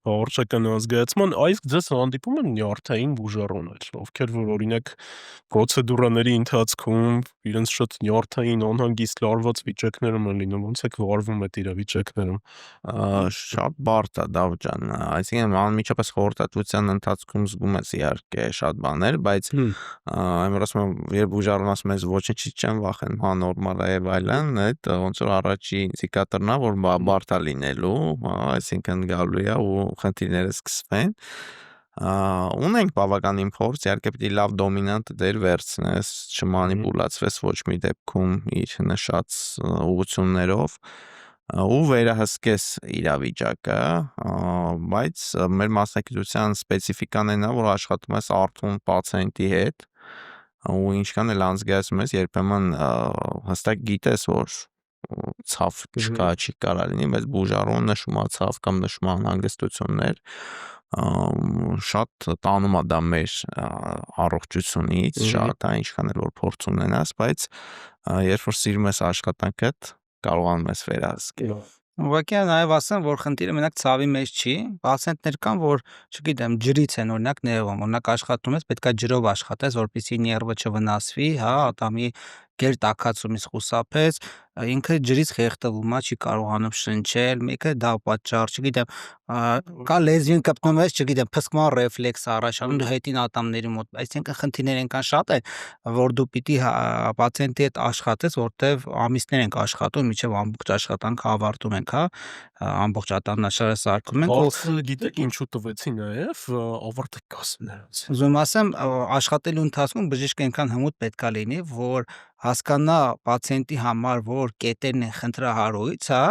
հաղորդչական ազգայացման, այս ձեզ հանդիպում են նյարդային բուժառուներ, ովքեր որ օրինակ պրոցեդուրաների ընթացքում իրենց շատ նյարդային անհանգիստ լարված վիճակներում են լինում, ոնց եք վարվում այդ իրավիճակներում։ Շատ բարդ է Դավթ, այսինքն անմիջապես խորհրդատվության ընթացքում զգում ես իհարկե շատ բաներ, բայց այն որ ասում եմ, երբ բուժառուն ասում ես ոչինչից չեմ վախենում, հա նորմալ է եւ այլն, այդ ոնց որ առաջի ինդիկատորն է, որ բարդ է լինելու, այսինքն գալու է ու խնդիրները սկսվեն։ Ունենք բավականին փորձ, իհարկե պետք է լավ դոմինանտ դեր վերցնես, չմանիպուլացվես ոչ մի դեպքում իր նշած ուղղություններով ու վերահսկես իրավիճակը, բայց մեր մասնագիտության սպეციფიკան այն է, որ աշխատում ես արթուն պացիենտի հետ ու ինչքան էլ անզգայացում ես, երբեմն հստակ գիտես, որ ցավ չկա, չի կարա լինի, բայց բուժառուն նշում է ցավ կամ նշում է անհանգստություններ, շատ տանում է դա մեր առողջությունից, շատ է, ինչքան էլ որ փորձ ունենաս, բայց երբ որ սիրում ես աշխատանքդ, կարողանում ես վերահսկել։ Ուղղակի նաև ասեմ, որ խնդիրը մենակ ցավի մեջ չի, պացիենտներ կան, որ, չգիտեմ, ջրից են օրինակ նեղվում, օրինակ աշխատում ես, պետքա ջրով աշխատես, որպեսզի ներվը չվնասվի, հա, ատամի գերտաքացումից խուսափես, ինքը ջրից խեղդվում է, չի կարողանում շնչել, մեկը դա պատճառ, չգիտեմ, կա լեզվին կպնում ես, չգիտեմ, փսկման ռեֆլեքս առաջանում հետին ատամների մոտ, այսինքն խնդիրները այնքան շատ են, որ դու պիտի պացիենտի հետ աշխատես, որտեվ ամիսներ ենք աշխատում, մինչև ամբողջ աշխատանքը ավարտում ենք, հա, ամբողջ ատամնաշարը սարքում ենք։ Հարցը գիտեք ինչու տվեցի նաև, ավարտեք կասեմ նրանց։ Ուզում ասեմ, աշխատելու ընթացքում բժիշկը այնքան հմուտ պետքա լինի, որ հասկանա պացիենտի համար, որ կետերն են խնդրահարույց, հա,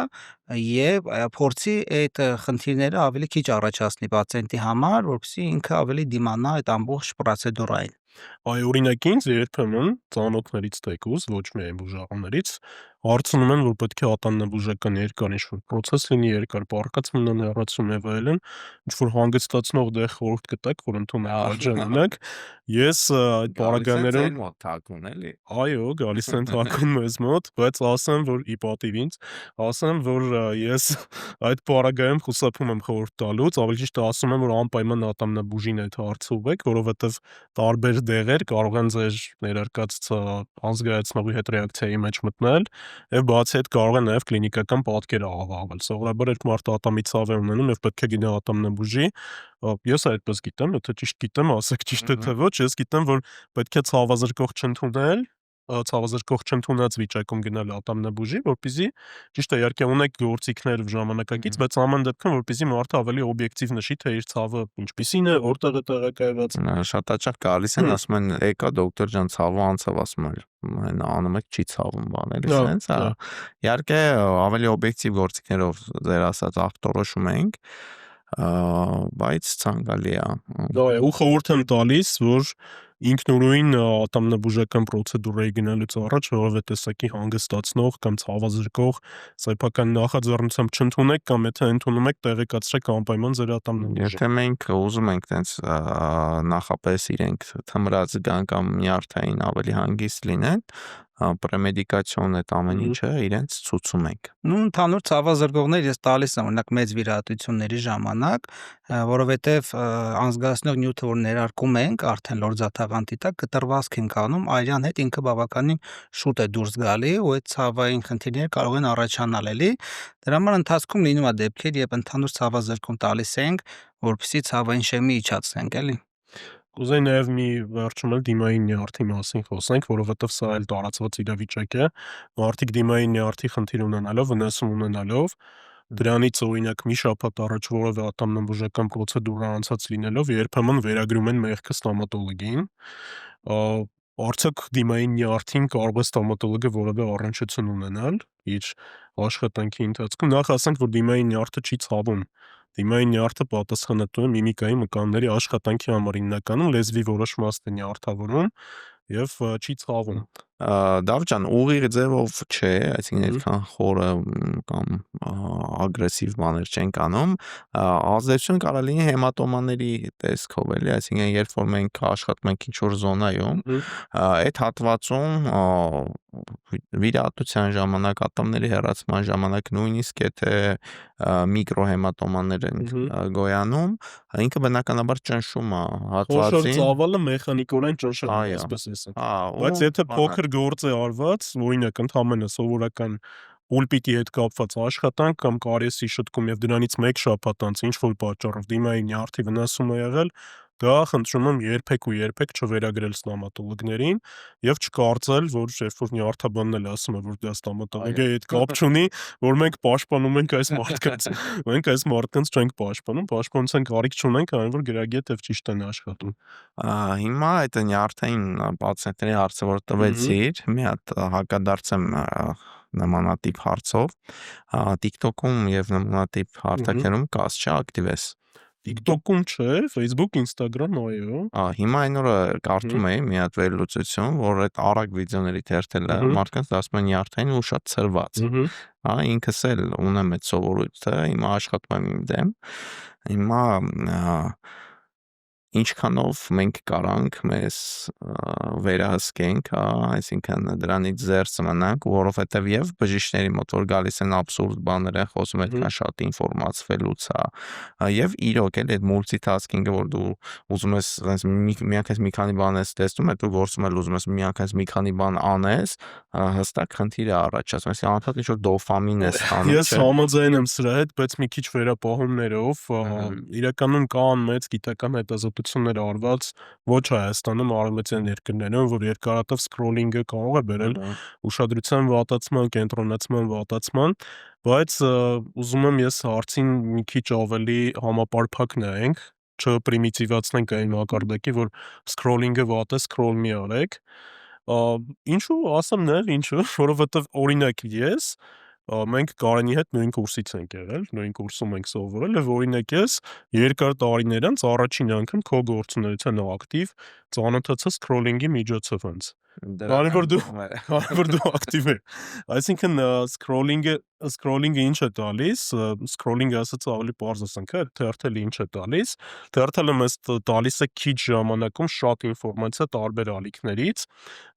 եւ փորձի այդ խնդիրները ավելի քիչ առաջացնի պացիենտի համար, որպեսզի ինքը ավելի դիմանա այդ ամբողջ պրոցեդուրային։ Այ օրինակ ինձ երբեմն ծանոթներից թեկուզ, ոչ միայն բուժառուներից, հարցնում են, որ պետք է ատամնաբուժական երկար ինչ-որ պրոցես լինի, երկար պառկած մնան հեռացում եւ այլն, ինչ-որ հանգստացնող դեղ խորհուրդ կտակ, որ ընդունեք այդ ժամանակ։ Ես այդ պարագաներում թակուն էլի։ Այո, գալիս են թակուն մեզ մոտ, բայց ասեմ, որ ի պատիվ ինձ, ասեմ, որ ես այդ պարագայում խուսափում եմ խորհուրդ տալուց, ավելի ճիշտ ասում եմ, որ անպայման ատամնաբուժին այդ հարցը ուղեք, որովհետեւ տարբեր դեղեր կարող են ձեր ներարկած անզգայացնողի հետ ռեակցիայի մեջ մտնել եւ բացի այդ կարող են նաեւ կլինիկական պատկեր աղավաղվել։ Սովորաբար երբ մարդը ատամի ցավ է ունենում եւ պետք է գնա ատամնաբուժի, ես այդպես գիտեմ, եթե ճիշտ գիտեմ, ասեք ճիշտ է թե ոչ, ես գիտեմ, որ պետք է ցավազրկող չընդունել, ցավազրկող չընդունած վիճակում գնալ ատամնաբուժի, որպեսզի ճիշտ է, իհարկե ունեք գործիքներ ժամանակակից, բայց ամեն դեպքում որպեսզի մարդը ավելի օբյեկտիվ նշի, թե իր ցավը ինչպիսին է, որտեղ է տեղակայված։ Շատ հաճախ գալիս են, ասում են, «Եկա դոկտոր ջան, ցավը անցավ», ասում են, այն անում եք չի ցավում բաներ, sense, հա։ Իհարկե ավելի օբյեկտիվ գործիքներով ձեր ասած ախտորոշում ենք, բայց ցանկալի է։ Դա է, ու խորհուրդ եմ տալիս, որ ինքնուրույն ատամնաբուժական պրոցեդուրայի գնալուց առաջ որևէ տեսակի հանգստացնող կամ ցավազրկող սեփական նախաձեռնությամբ չընդունեք կամ եթե ընդունում եք տեղեկացրեք անպայման ձեր ատամնաբուժին։ Եթե մենք ուզում ենք տենց նախապես իրենք թմրած գան կամ նյարդային ավելի հանգիստ լինեն, պրեմեդիկացիոն այդ ամեն ինչը իրենց ցուցում ենք։ Ну, ընդհանուր ցավազրկողներ ես տալիս եմ օրինակ մեծ վիրահատությունների ժամանակ, որովհետև անզգացնող նյութը որ ներարկում ենք արդեն լորձաթաղանթի տակ կտրվածք ենք անում, արյան հետ ինքը բավականին շուտ է դուրս գալի ու այդ ցավային խնդիրները կարող են առաջանալ էլի։ Դրա համար ընթացքում լինում է դեպքեր, երբ ընդհանուր ցավազրկում տալիս ենք, որպեսզի ցավային շեմի իջացնենք, էլի։ Կուզեի նաև մի վերջում էլ դիմային նյարդի մասին խոսենք, որովհետև սա էլ տարածված իրավիճակ է։ Մարդիկ դիմային նյարդի խնդիր ունենալով, վնասում ունենալով, դրանից օրինակ մի շաբաթ առաջ որևէ ատամնաբուժական պրոցեդուրա անցած լինելով, երբեմն վերագրում են մեղքը ստոմատոլոգին։ Արդյոք դիմային նյարդին կարող է ստոմատոլոգը որևէ առնչություն ունենալ իր աշխատանքի ընթացքում։ Նախ ասենք, որ դիմային նյարդը չի ցավում։ Դիմային նյարդը պատասխանատու է միմիկայի մկանների աշխատանքի համար հիմնականում լեզվի որոշ մասն է նյարդավորում եւ չի ցավում։ Դավ ջան, ուղիղ ձևով չէ, այսինքն այդքան խորը կամ ագրեսիվ բաներ չենք անում, ազդեցություն կարող լինի հեմատոմաների տեսքով, էլի, այսինքն երբ որ մենք աշխատում ենք ինչ-որ զոնայում, այդ հատվածում վիրահատության ժամանակ, ատամների հեռացման ժամանակ նույնիսկ եթե միկրոհեմատոմաներ են գոյանում, ինքը բնականաբար ճնշում է խոշոր հատվածին։ ծավալը մեխանիկորեն ճնշում է, այսպես ասեմ։ Բայց եթե փոքր գործ է արված, օրինակ ընդհանրապես սովորական պուլպիտի հետ կապված աշխատանք կամ կարիեսի շտկում եւ դրանից 1 շաբաթ անց ինչ որ պատճառով դիմային նյարդի վնասում է եղել, դա խնդրում եմ երբեք չվերագրել ստոմատոլոգներին եւ չկարծել, որ երբ որ նյարդաբանն էլ ասում է, որ դա ստոմատոլոգիայի հետ կապ չունի, որ մենք պաշտպանում ենք այս մարդկանց։ Մենք այս մարդկանց չենք պաշտպանում, պաշտպանության կարիք չունենք, այն որ գրագետ եւ ճիշտ են աշխատում։ Հիմա այդ նյարդային պացիենտների հարցը որ տվեցիր, մի հատ հակադարձեմ նմանատիպ հարցով, TikTok-ում եւ նմանատիպ հարթակներում կաս չէ, ակտիվ ես։ TikTok-ում չէ, Facebook, Instagram, այո։ Հիմա այն օրը կարդում էի մի հատ վերլուծություն, որ այդ արագ վիդեոների թերթելը մարդկանց ասում են նյարդային ու շատ ցրված։ Ինքս էլ ունեմ այդ սովորույթը, հիմա աշխատում եմ իմ դեմ։ Հիմա ինչքանով մենք կարանք մեզ վերահսկենք, այսինքն դրանից զերծ մնանք, որովհետև եւ բժիշկների մոտ որ գալիս են абսուրդ բաներ են խոսում, այդքան շատ ինֆորմացվելուց եւ իրոք էլ այդ մուլտիթասքինգը, որ դու ուզում ես միանգամից մի քանի բան ես տեսնում, հետո գործում ես ուզում ես միանգամից մի քանի բան անես, հստակ խնդիր է առաջացնում, այսինքն անընդհատ ինչ-որ դոֆամին է ստանում։ Ես համաձայն եմ սրա հետ, բայց մի քիչ վերապահումներով, իրականում կան մեծ գիտական հետազոտություններ արված ոչ Հայաստանում, արևմտյան երկրներում, որ երկարատև սկրոլինգը կարող է բերել ուշադրության վատացման, կենտրոնացման վատացման, բայց ուզում եմ ես հարցին մի քիչ ավելի համապարփակ նայենք, չպրիմիտիվացնենք այն մակարդակի, որ սկրոլինգը վատ է, սկրոլ մի արեք։ Ինչու ասեմ նաև ինչու, որովհետև օրինակ ես մենք Կարենի հետ նույն կուրսից ենք եղել, նույն կուրսում ենք սովորել եւ օրինակ ես երկար տարիներ անց առաջին անգամ քո գործունեության ակտիվ ծանոթացա սկրոլինգի միջոցով անց։ Քանի որ դու ակտիվ ես։ Այսինքն սկրոլինգը ինչ է տալիս, սկրոլինգը ասած ավելի պարզ ասենք, թերթելը ինչ է տալիս, թերթելը մեզ տալիս է քիչ ժամանակում շատ ինֆորմացիա տարբեր ալիքներից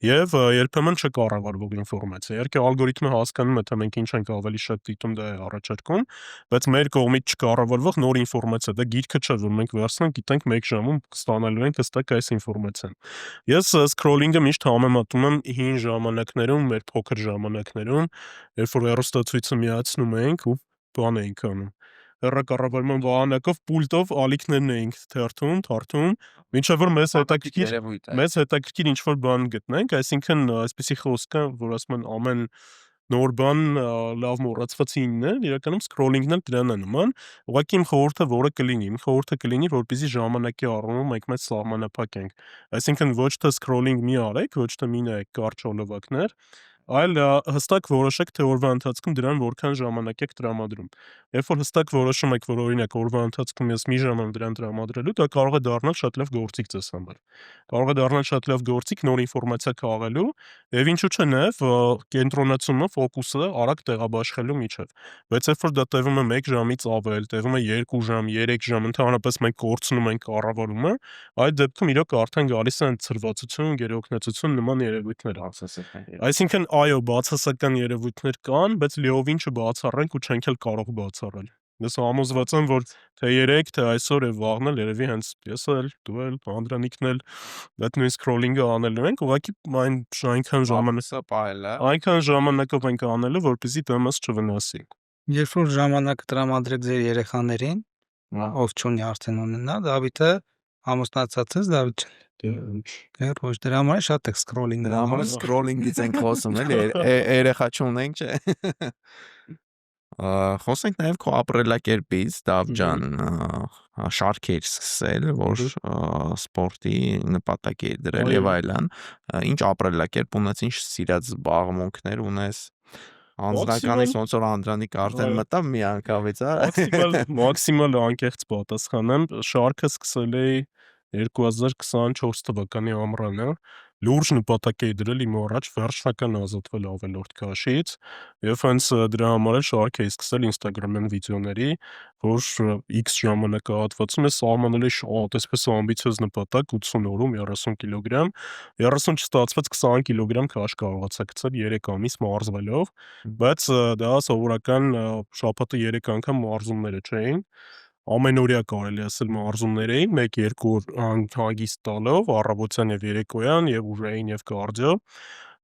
եւ երբեմն չկառավարվող ինֆորմացիա։ Իհարկե ալգորիթմը հասկանում է, թե մենք ինչ ենք ավելի շատ դիտում, դա է առաջարկում, բայց մեր կողմից չկառավարվող նոր ինֆորմացիա, դա գիրքը չէ, որ մենք վերցնենք, գիտենք 1 ժամում ստանալու ենք հստակ այս ինֆորմացիան։ Ես սկրոլինգը միշտ համեմատում եմ հին ժամանակներում, մեր փոքր ժամանակներում, երբ որ հեռուստացույցը միացնում էինք ու բան էինք անում։ Հեռակառավարման վահանակով պուլտով ալիքներն էինք թարթում, մինչև որ մեզ հետաքրքիր ինչ-որ բան գտնենք, այսինքն այսպեսի խոսք կա, որ ասում են ամեն նոր բան լավ մոռացված ինն է, իրականում սկրոլինգն էլ դրան է նման։ Ուղղակի իմ խորհուրդը կլինի, որպեսզի ժամանակի առումով մենք մեզ սահմանափակենք։ Այսինքն ոչ թե սկրոլինգ մի արեք, ոչ թե մի նայեք կարճ հոլովակներ, այլ հստակ որոշեք, թե օրվա ընթացքում դրան որքան ժամանակ եք տրամադրում։ Երբ որ հստակ որոշում եք, որ օրինակ օրվա ընթացքում ես մի ժամ եմ դրան տրամադրելու, դա կարող է դառնալ շատ լավ գործիք ձեզ համար։ Կարող է դառնալ շատ լավ գործիք նոր ինֆորմացիա քաղելու, եւ ինչու՞ չէ նաեւ կենտրոնացումը, ֆոկուսը արագ տեղաբաշխելու միջև։ Բայց երբ որ դա տևում է 1 ժամից ավել, տևում է 2 ժամ, 3 ժամ, ընդհանրապես մենք կորցնում ենք կառավարումը, այդ դեպքում իրոք արդեն գալիս են ցրվածություն, գերօգնեցություն նման երևույթներ։ Այսինքն, այո, բացասական երևույթներ կան, բայց լիովին չբացառենք ու չենք էլ կարող բացառել։ Ես համոզված եմ, որ թե 3, թե այսօր եւ վաղն էլ երևի հենց ես էլ, դու էլ, Անդրանիկն էլ այդ նույն scroll-ինգը անելու ենք, ուղղակի այնքան ժամանակով ենք անելու, որպեսզի դեմս չվնասի։ Երբ որ ժամանակը տրամադրեք ձեր երեխաներին, ով չունի արդեն ունենա, Դավիթը ամուսնացածից Դավիթ ոչ դրա համար շատ է scroll-ing Դրա համար scroll-ing-ից ենք խոսում, էլի, երեխա չունենք, չէ։ Խոսենք նաև քո ապրելակերպից, Դավ ջան, շարքեր սկսել, որ սպորտի նպատակ է դրել եւ այլն։ Ինչ ապրելակերպ ունես, ինչ սիրած զբաղմունքներ ունես։ Անձնականից ոնց որ Անդրանիկ արդեն մտավ մի անգամից, Մաքսիմալ անկեղծ պատասխանեմ, շարքը սկսել էի 2024 թվականի ամռանը, լուրջ նպատակ էի դրել իմ առաջ վերջնական ազատվել ավելորդ քաշից եւ հենց դրա համար էլ շարք էի սկսել Instagram-յան վիդեոների, որ X ժամանակահատվածում ես սահմանել էի շատ այսպես ամբիցիոզ նպատակ 80 օրում 30 կիլոգրամ, 30 չստացվեց 20 կիլոգրամ քաշ կարողացա գցել 3 ամիս մարզվելով, բայց դա սովորական շաբաթը 3 անգամ մարզումները չէին։ Ամենօրյա կարելի ասել մարզումներ էին, 1-2 օր հանգիստ տալով, առավոտյան եւ երեկոյան եւ ուժային եւ կարդիո։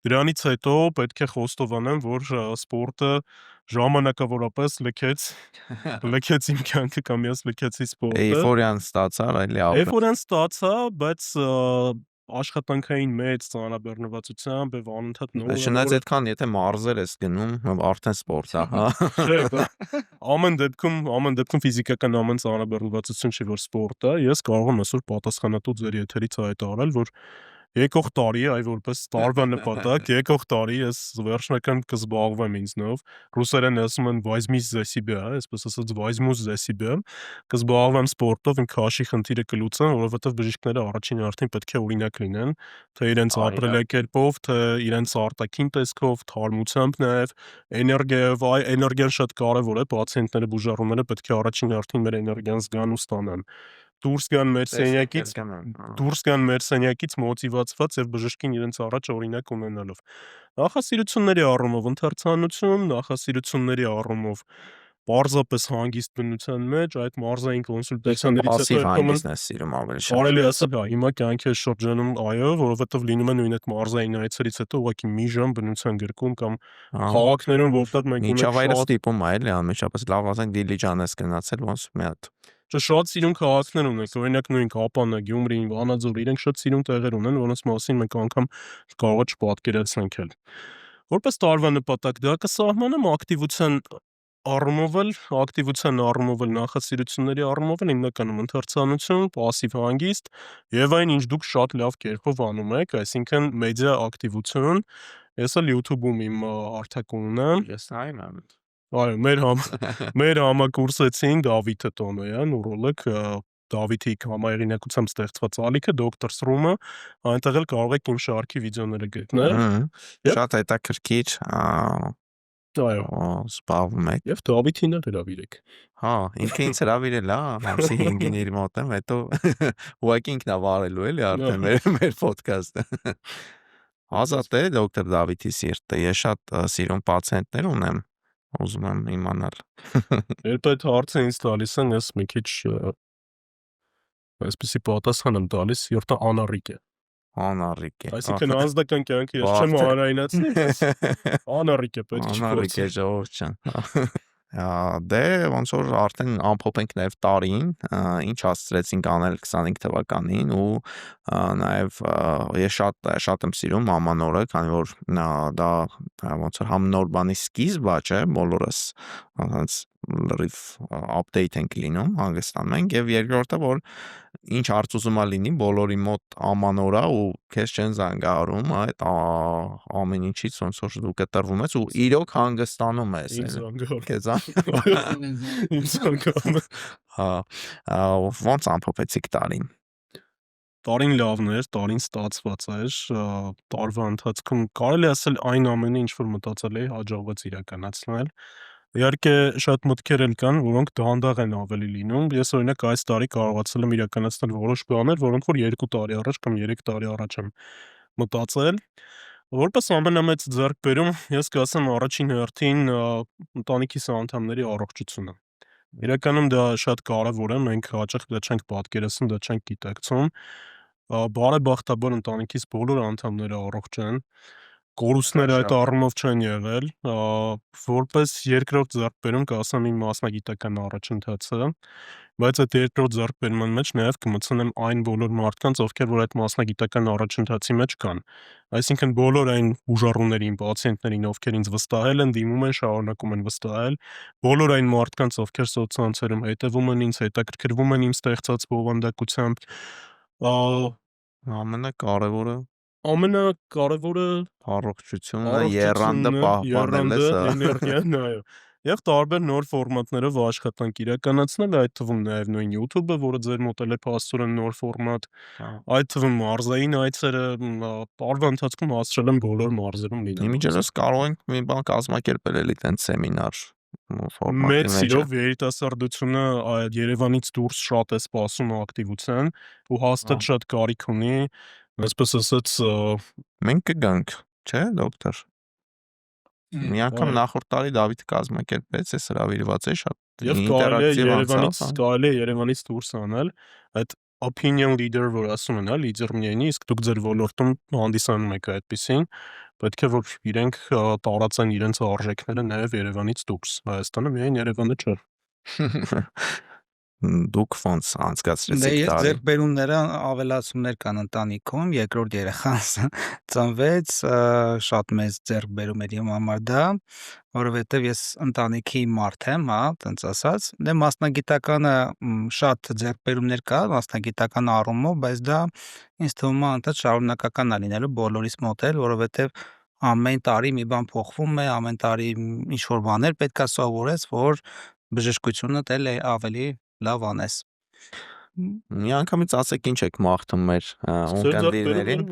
Դրանից հետո պետք է խոստովանեմ, որ սպորտը ժամանակավորապես լքեց իմ կյանքը կամ ես լքեցի սպորտը։ Էйֆորիան ստացար, այլի ապրել։ Էйֆորիան ստացա, բայց աշխատանքային մեծ ծանրաբեռնվածությամբ եւ անընդհատ նոր Չնայած այդքան եթե մարզեր ես գնում, արդեն սպորտ է, հա։ Ամեն դեպքում ֆիզիկական ամեն ծանրաբեռնվածություն չի որ սպորտ է, ես կարող եմ այսօր պատասխանատու ձեր եթերից հայտարարել, որ եկող տարի, այ որպես տարվա նպատակ, եկող տարի ես վերջնական կզբաղվեմ ինձնով, ռուսերեն ասում են возьми за себя, այսպես ասած возьму за себя, կզբաղվեմ սպորտով, ինքը քաշի խնդիրը կլուծեմ, որովհետև բժիշկները առաջին հերթին պետք է օրինակ լինեն, թե իրենց ապրելակերպով, թե իրենց արտաքին տեսքով, թարմությամբ նաև, էներգիայով, էներգիան շատ կարևոր է, պացիենտները, բուժառուները պետք է առաջին հերթին մեր էներգիան զգան ու ստանան։ Դուրս գան մեր սենյակից մոտիվացված եւ բժշկին իրենց առաջ օրինակ ունենալով։ Նախասիրությունների առումով ընթերցանություն, նախասիրությունների առումով պարզապես հանգիստ բնության մեջ այդ մարզային կոնսուլտացիաներից հետո հանգիստն է սիրում ավելի շատ։ Կարելի ասել, հա, հիմա կյանքի շրջանում այո, որովհետեւ լինում է նույն այդ մարզային այցերից հետո ուղղակի մի ժամ բնության գրկում կամ քաղաքներում, որտեղ մենք ունենք միջավայրը ստիպում է, էլի, անմիջապես լավ ասենք Դիլիջան ես գնացել, ոնց մի հատ շատ սիրուն քաղաքներ ունենք, օրինակ նույն Կապանը, Գյումրին, Վանաձորը, իրենք շատ սիրուն տեղեր ունեն, որոնց մասին մենք անգամ կարող է չպատկերացնենք էլ։ Որպես տարվա նպատակ դա կսահմանեմ ակտիվության առումով էլ նախասիրությունների առումով էլ հիմնականում ընթերցանություն, պասիվ հանգիստ եւ այն ինչ դուք շատ լավ կերպով անում եք, այսինքն մեդիա ակտիվություն, ես էլ YouTube-ում իմ արտակուն ունեմ։ Ես նայում եմ։ Այո, մեր համակուրսեցին Դավիթը Տոնոյան, ուրոլոգ, Դավիթի համայնքությամբ ստեղծված ալիքը Doctor's Room-ը, այնտեղ էլ կարող եք իմ շարքի վիդեոները գտնել։ Շատ հետաքրքիր, այո, զբաղվում եք։ Եվ Դավիթին էլ հրավիրեք։ Հա, ինքը ինձ հրավիրել է, ամսի 5-ին իր մոտ եմ, հետո ուղղակի ինքն է վարելու էլի արդեն մեր ոդքասթը։ Ազատ է դոկտոր Դավիթի սիրտը, ես շատ սիրուն պացիենտներ ունեմ, ուզում եմ իմանալ։ Երբ այդ հարցը ինձ տալիս են, ես մի քիչ այսպեսի պատասխան եմ տալիս, որտեղ անառիկ է։ Անառիկ է։ Այսինքն անձնական կյանքը ես չեմ հանրայնացնի, անառիկ է պետք չի Անառիկ է ժողովուրդ ջան։ Դե ոնց որ արդեն ամփոփենք նաև տարին, ինչ հասցրեցինք անել 25 թվականին ու նաև ես շատ եմ սիրում ամանորը, քանի որ դա ոնց որ համ նոր բանի սկիզբը չէ, բոլորս հենց լրիվ update ենք լինում, հանգստանում ենք եւ երկրորդը որ ինչ հարց ուզում ա լինի, բոլորի մոտ աման օր ա ու քեզ չեն զանգահարում, այդ ամեն ինչից ոնց որ դու կտրվում ես ու իրոք հանգստանում ես։ Ինձ զանգահարում։ Քեզ Ինձ զանգահարում։ հա, ոնց ամփոփեցիք տարին։ Տարին լավն էր, տարին ստացված էր, տարվա ընթացքում կարելի ասել այն ամենը, ինչ որ մտածել էի, հաջողվեց իրականացնել։ Իհարկե շատ մտքեր էլ կան, որոնք դանդաղ են ավելի լինում։ Ես օրինակ այս տարի կարողացել եմ իրականացնել որոշ բաներ, որոնք որ 2 տարի առաջ կամ 3 տարի առաջ եմ մտածել։ Որպես ամենամեծ ձեռքբերում ես կասեմ առաջին հերթին ընտանիքիս անդամների առողջությունը։ Իրականում դա շատ կարևոր է, մենք հաճախ դա չենք պատկերացնում, դա չենք գիտակցում։ Բարեբախտաբար ընտանիքիս բոլոր անդամները առողջ են, կորուստները այդ առումով չեն եղել, որպես երկրորդ ձեռքբերում կասեմ իմ մասնագիտական առաջընթացը, բայց այդ երկրորդ ձեռքբերման մեջ նաև կմտցնեմ այն բոլոր մարդկանց, ովքեր որ այդ մասնագիտական առաջընթացի մեջ կան, այսինքն բոլոր այն ուժառուներին, պացիենտներին, ովքեր ինձ վստահել են, դիմում են, շարունակում են վստահել, բոլոր այն մարդկանց, ովքեր սոցցանցերում հետևում են ինձ, հետաքրքրվում են իմ ստեղծած բովանդակությամբ, Ամենակարևորը առողջությունը, եռանդը պահպանելը, էներգիան, այո։ Եվ տարբեր նոր ֆորմատներով աշխատանք իրականացնել, այդ թվում նաև նույն YouTube-ը, որը ձեր մոտ էլ է փաստորեն նոր ֆորմատ, այդ թվում մարզային այցերը, տարվա ընթացքում հասցրել եմ բոլոր մարզերում լինել։ Իմիջիայլոց կարող ենք մի բան կազմակերպել էլի տենց սեմինար ֆորմատի Մեծ մեջ։ սիրով երիտասարդությունը երևանից դուրս շատ է սպասում ակտիվության ու հաստատ շատ կարիք ունի, այսպես ասած, Մենք կգանք, չէ, դոկտոր։ Մի անգամ նախորդ տարի Դավիթը կազմակերպեց, ես հրավիրված էի, շատ եւ ինտերակտիվ անցավ։ կարելի է Երևանից դուրս անել այդ opinion leader, որ ասում են, լիդեր мнենի, իսկ դուք ձեր ոլորտում հանդիսանում եք այդպեսին, պետք է որ իրենք տարածեն իրենց արժեքները նաև Երևանից դուրս, Հայաստանը միայն Երևանը չէ։ Դուք ոնց Դե անցկացրեցիք ես տարի։ ձեռքբերումները ավելացումներ կան ընտանիքում, երկրորդ երեխան ծնվեց, շատ մեծ ձեռքբերում էր իմ համար դա, որովհետև ես ընտանիքի մարդ եմ, հա, տենց ասած։ Դե մասնագիտականը շատ ձեռքբերումներ կա, մասնագիտական առումով, բայց դա ինձ թվում է անդադ շարունակական է լինելու բոլորիս մոտ էլ, որովհետև ամեն տարի մի բան փոխվում է, ամեն տարի ինչ որ բաներ պետք է սովորես, որ բժշկությունը դել է ավելի լավ անես։ Մի անգամից ասեք ինչ եք մաղթում մեր ունկնդիրներին։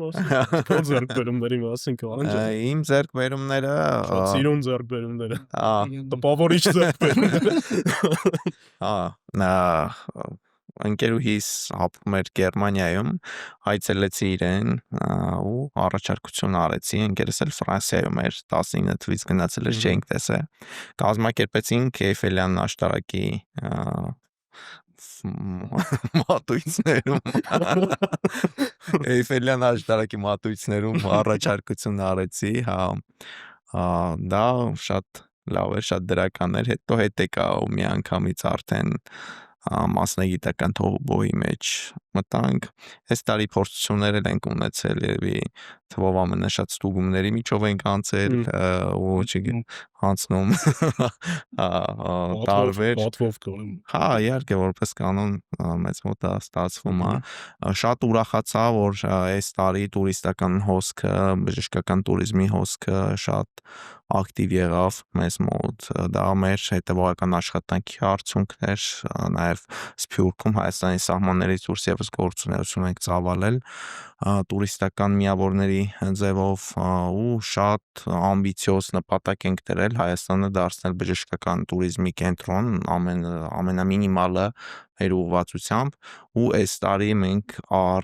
Քո ձեռքբերումների մասին կարանջ։ Իմ ձեռքբերումները Շատ սիրուն ձեռքբերումները։ հա, Բավարիչ ձեռքբերումները։ հա, ընկերուհիս ապրում էր Գերմանիայում, այցելեցի իրեն ու առաջարկություն արեցի, ընկերս էլ Ֆրանսիայում էր, 19 թվից գնացել էր, չէինք տեսել։ Կազմակերպեցինք Էյֆելյան աշտարակի մատույցներում Էյֆելյան աշտարակի մատույցներում առաջարկություն արեցի, հա, դա շատ լավ էր, շատ դրական էր, հետո հետ եկա ու մի անգամից արդեն մասնագիտական թողբոյի մեջ մտանք, այս տարի փորձություններ ենք ունեցել, երևի թվով ամենաշատ ստուգումների միջով ենք անցել, ու անցնում տարվեր, պատվով կորում։ հա, իհարկե որպես կանոն մեծ մոտ դա ստացվում է, շատ ուրախացա, որ այս տարի տուրիստական հոսքը, բժշկական туриզմի հոսքը շատ ակտիվ եղավ մեզ մոտ, դա մեր հետևողական աշխատանքի արդյունքն էր, նաև Սփյուռքում Հայաստանի սահմաններից դուրս եւս գործունեություն ենք ծավալել տուրիստական միավորների ձևով ու շատ ամբիցիոզ նպատակ ենք դրել Հայաստանը դարձնել բժշկական туриզմի կենտրոն, ամենամինիմալը մեր ուղղվածությամբ ու այս տարի մենք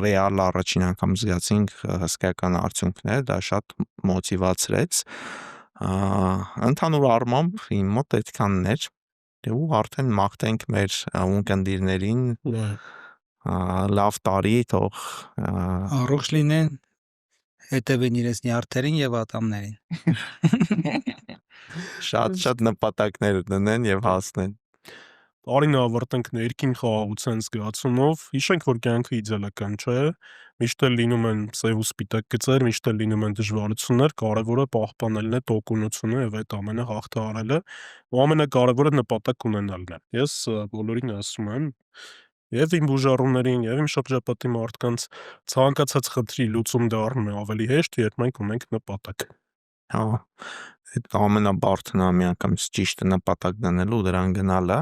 ռեալ առաջին անգամ զգացինք հսկայական արդյունքներ, դա շատ մոտիվացրեց, ընդհանուր առմամբ իմ մոտ այդքանն էր ու արդեն մաղթենք մեր ունկնդիրներին լավ տարի թող Առողջ լինեն, հետևեն իրենց նյարդերին եւ ատամներին։ շատ նպատակներ դնեն եւ հասնեն։ Տարին ավարտենք ներքին խաղաղության զգացումով, հիշենք, որ կյանքը իդեալական չէ, միշտ էլ լինում են սև ու սպիտակ գծեր, միշտ էլ լինում են դժվարություններ, կարևորը պահպանելն է տոկունությունը եւ այդ ամենը հաղթահարելը, ու ամենակարևորը նպատակ ունենալն է։ Ես բոլորին ասում եմ, եւ իմ բուժառուներին, եւ իմ շրջապատի մարդկանց ցանկացած խնդրի լուծում դառնում է ավելի հեշտ, երբ մենք ունենք նպատակ։ Հա, այդ ամենաբարդն է միանգամից ճիշտ նպատակ դնելու դրան գնալը։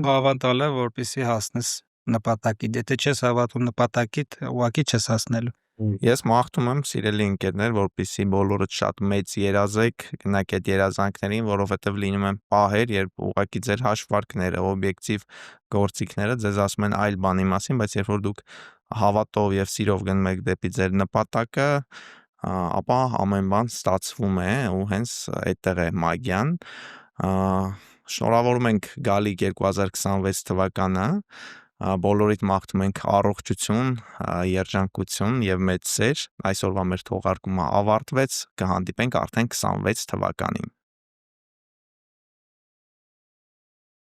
Հավատալ է, որպեսզի հասնես նպատակիդ։ Եթե չես հավատում նպատակիդ, ուղղակի չես հասնելու։ Ես մաղթում եմ սիրելի ընկերներ, որպեսզի բոլորդ շատ մեծ երազեք, գնաք այդ երազանքներին, որովհետև լինում են պահեր, երբ ուղղակի ձեր հաշվարկները, օբյեկտիվ գործիքները ձեզ ասում են այլ բանի մասին, բայց երբ որ դուք հավատով եւ սիրով գնում եք դեպի ձեր նպատակը, ապա ամեն բան ստացվում է ու հենց այդտեղ է մագիան։ Շնորհավորում ենք գալիք 2026 թվականը, բոլորիդ մաղթում ենք առողջություն, երջանկություն եւ մեծ սեր։ Այսօրվա մեր թողարկումը ավարտվեց, կհանդիպենք արդեն 26 թվականին։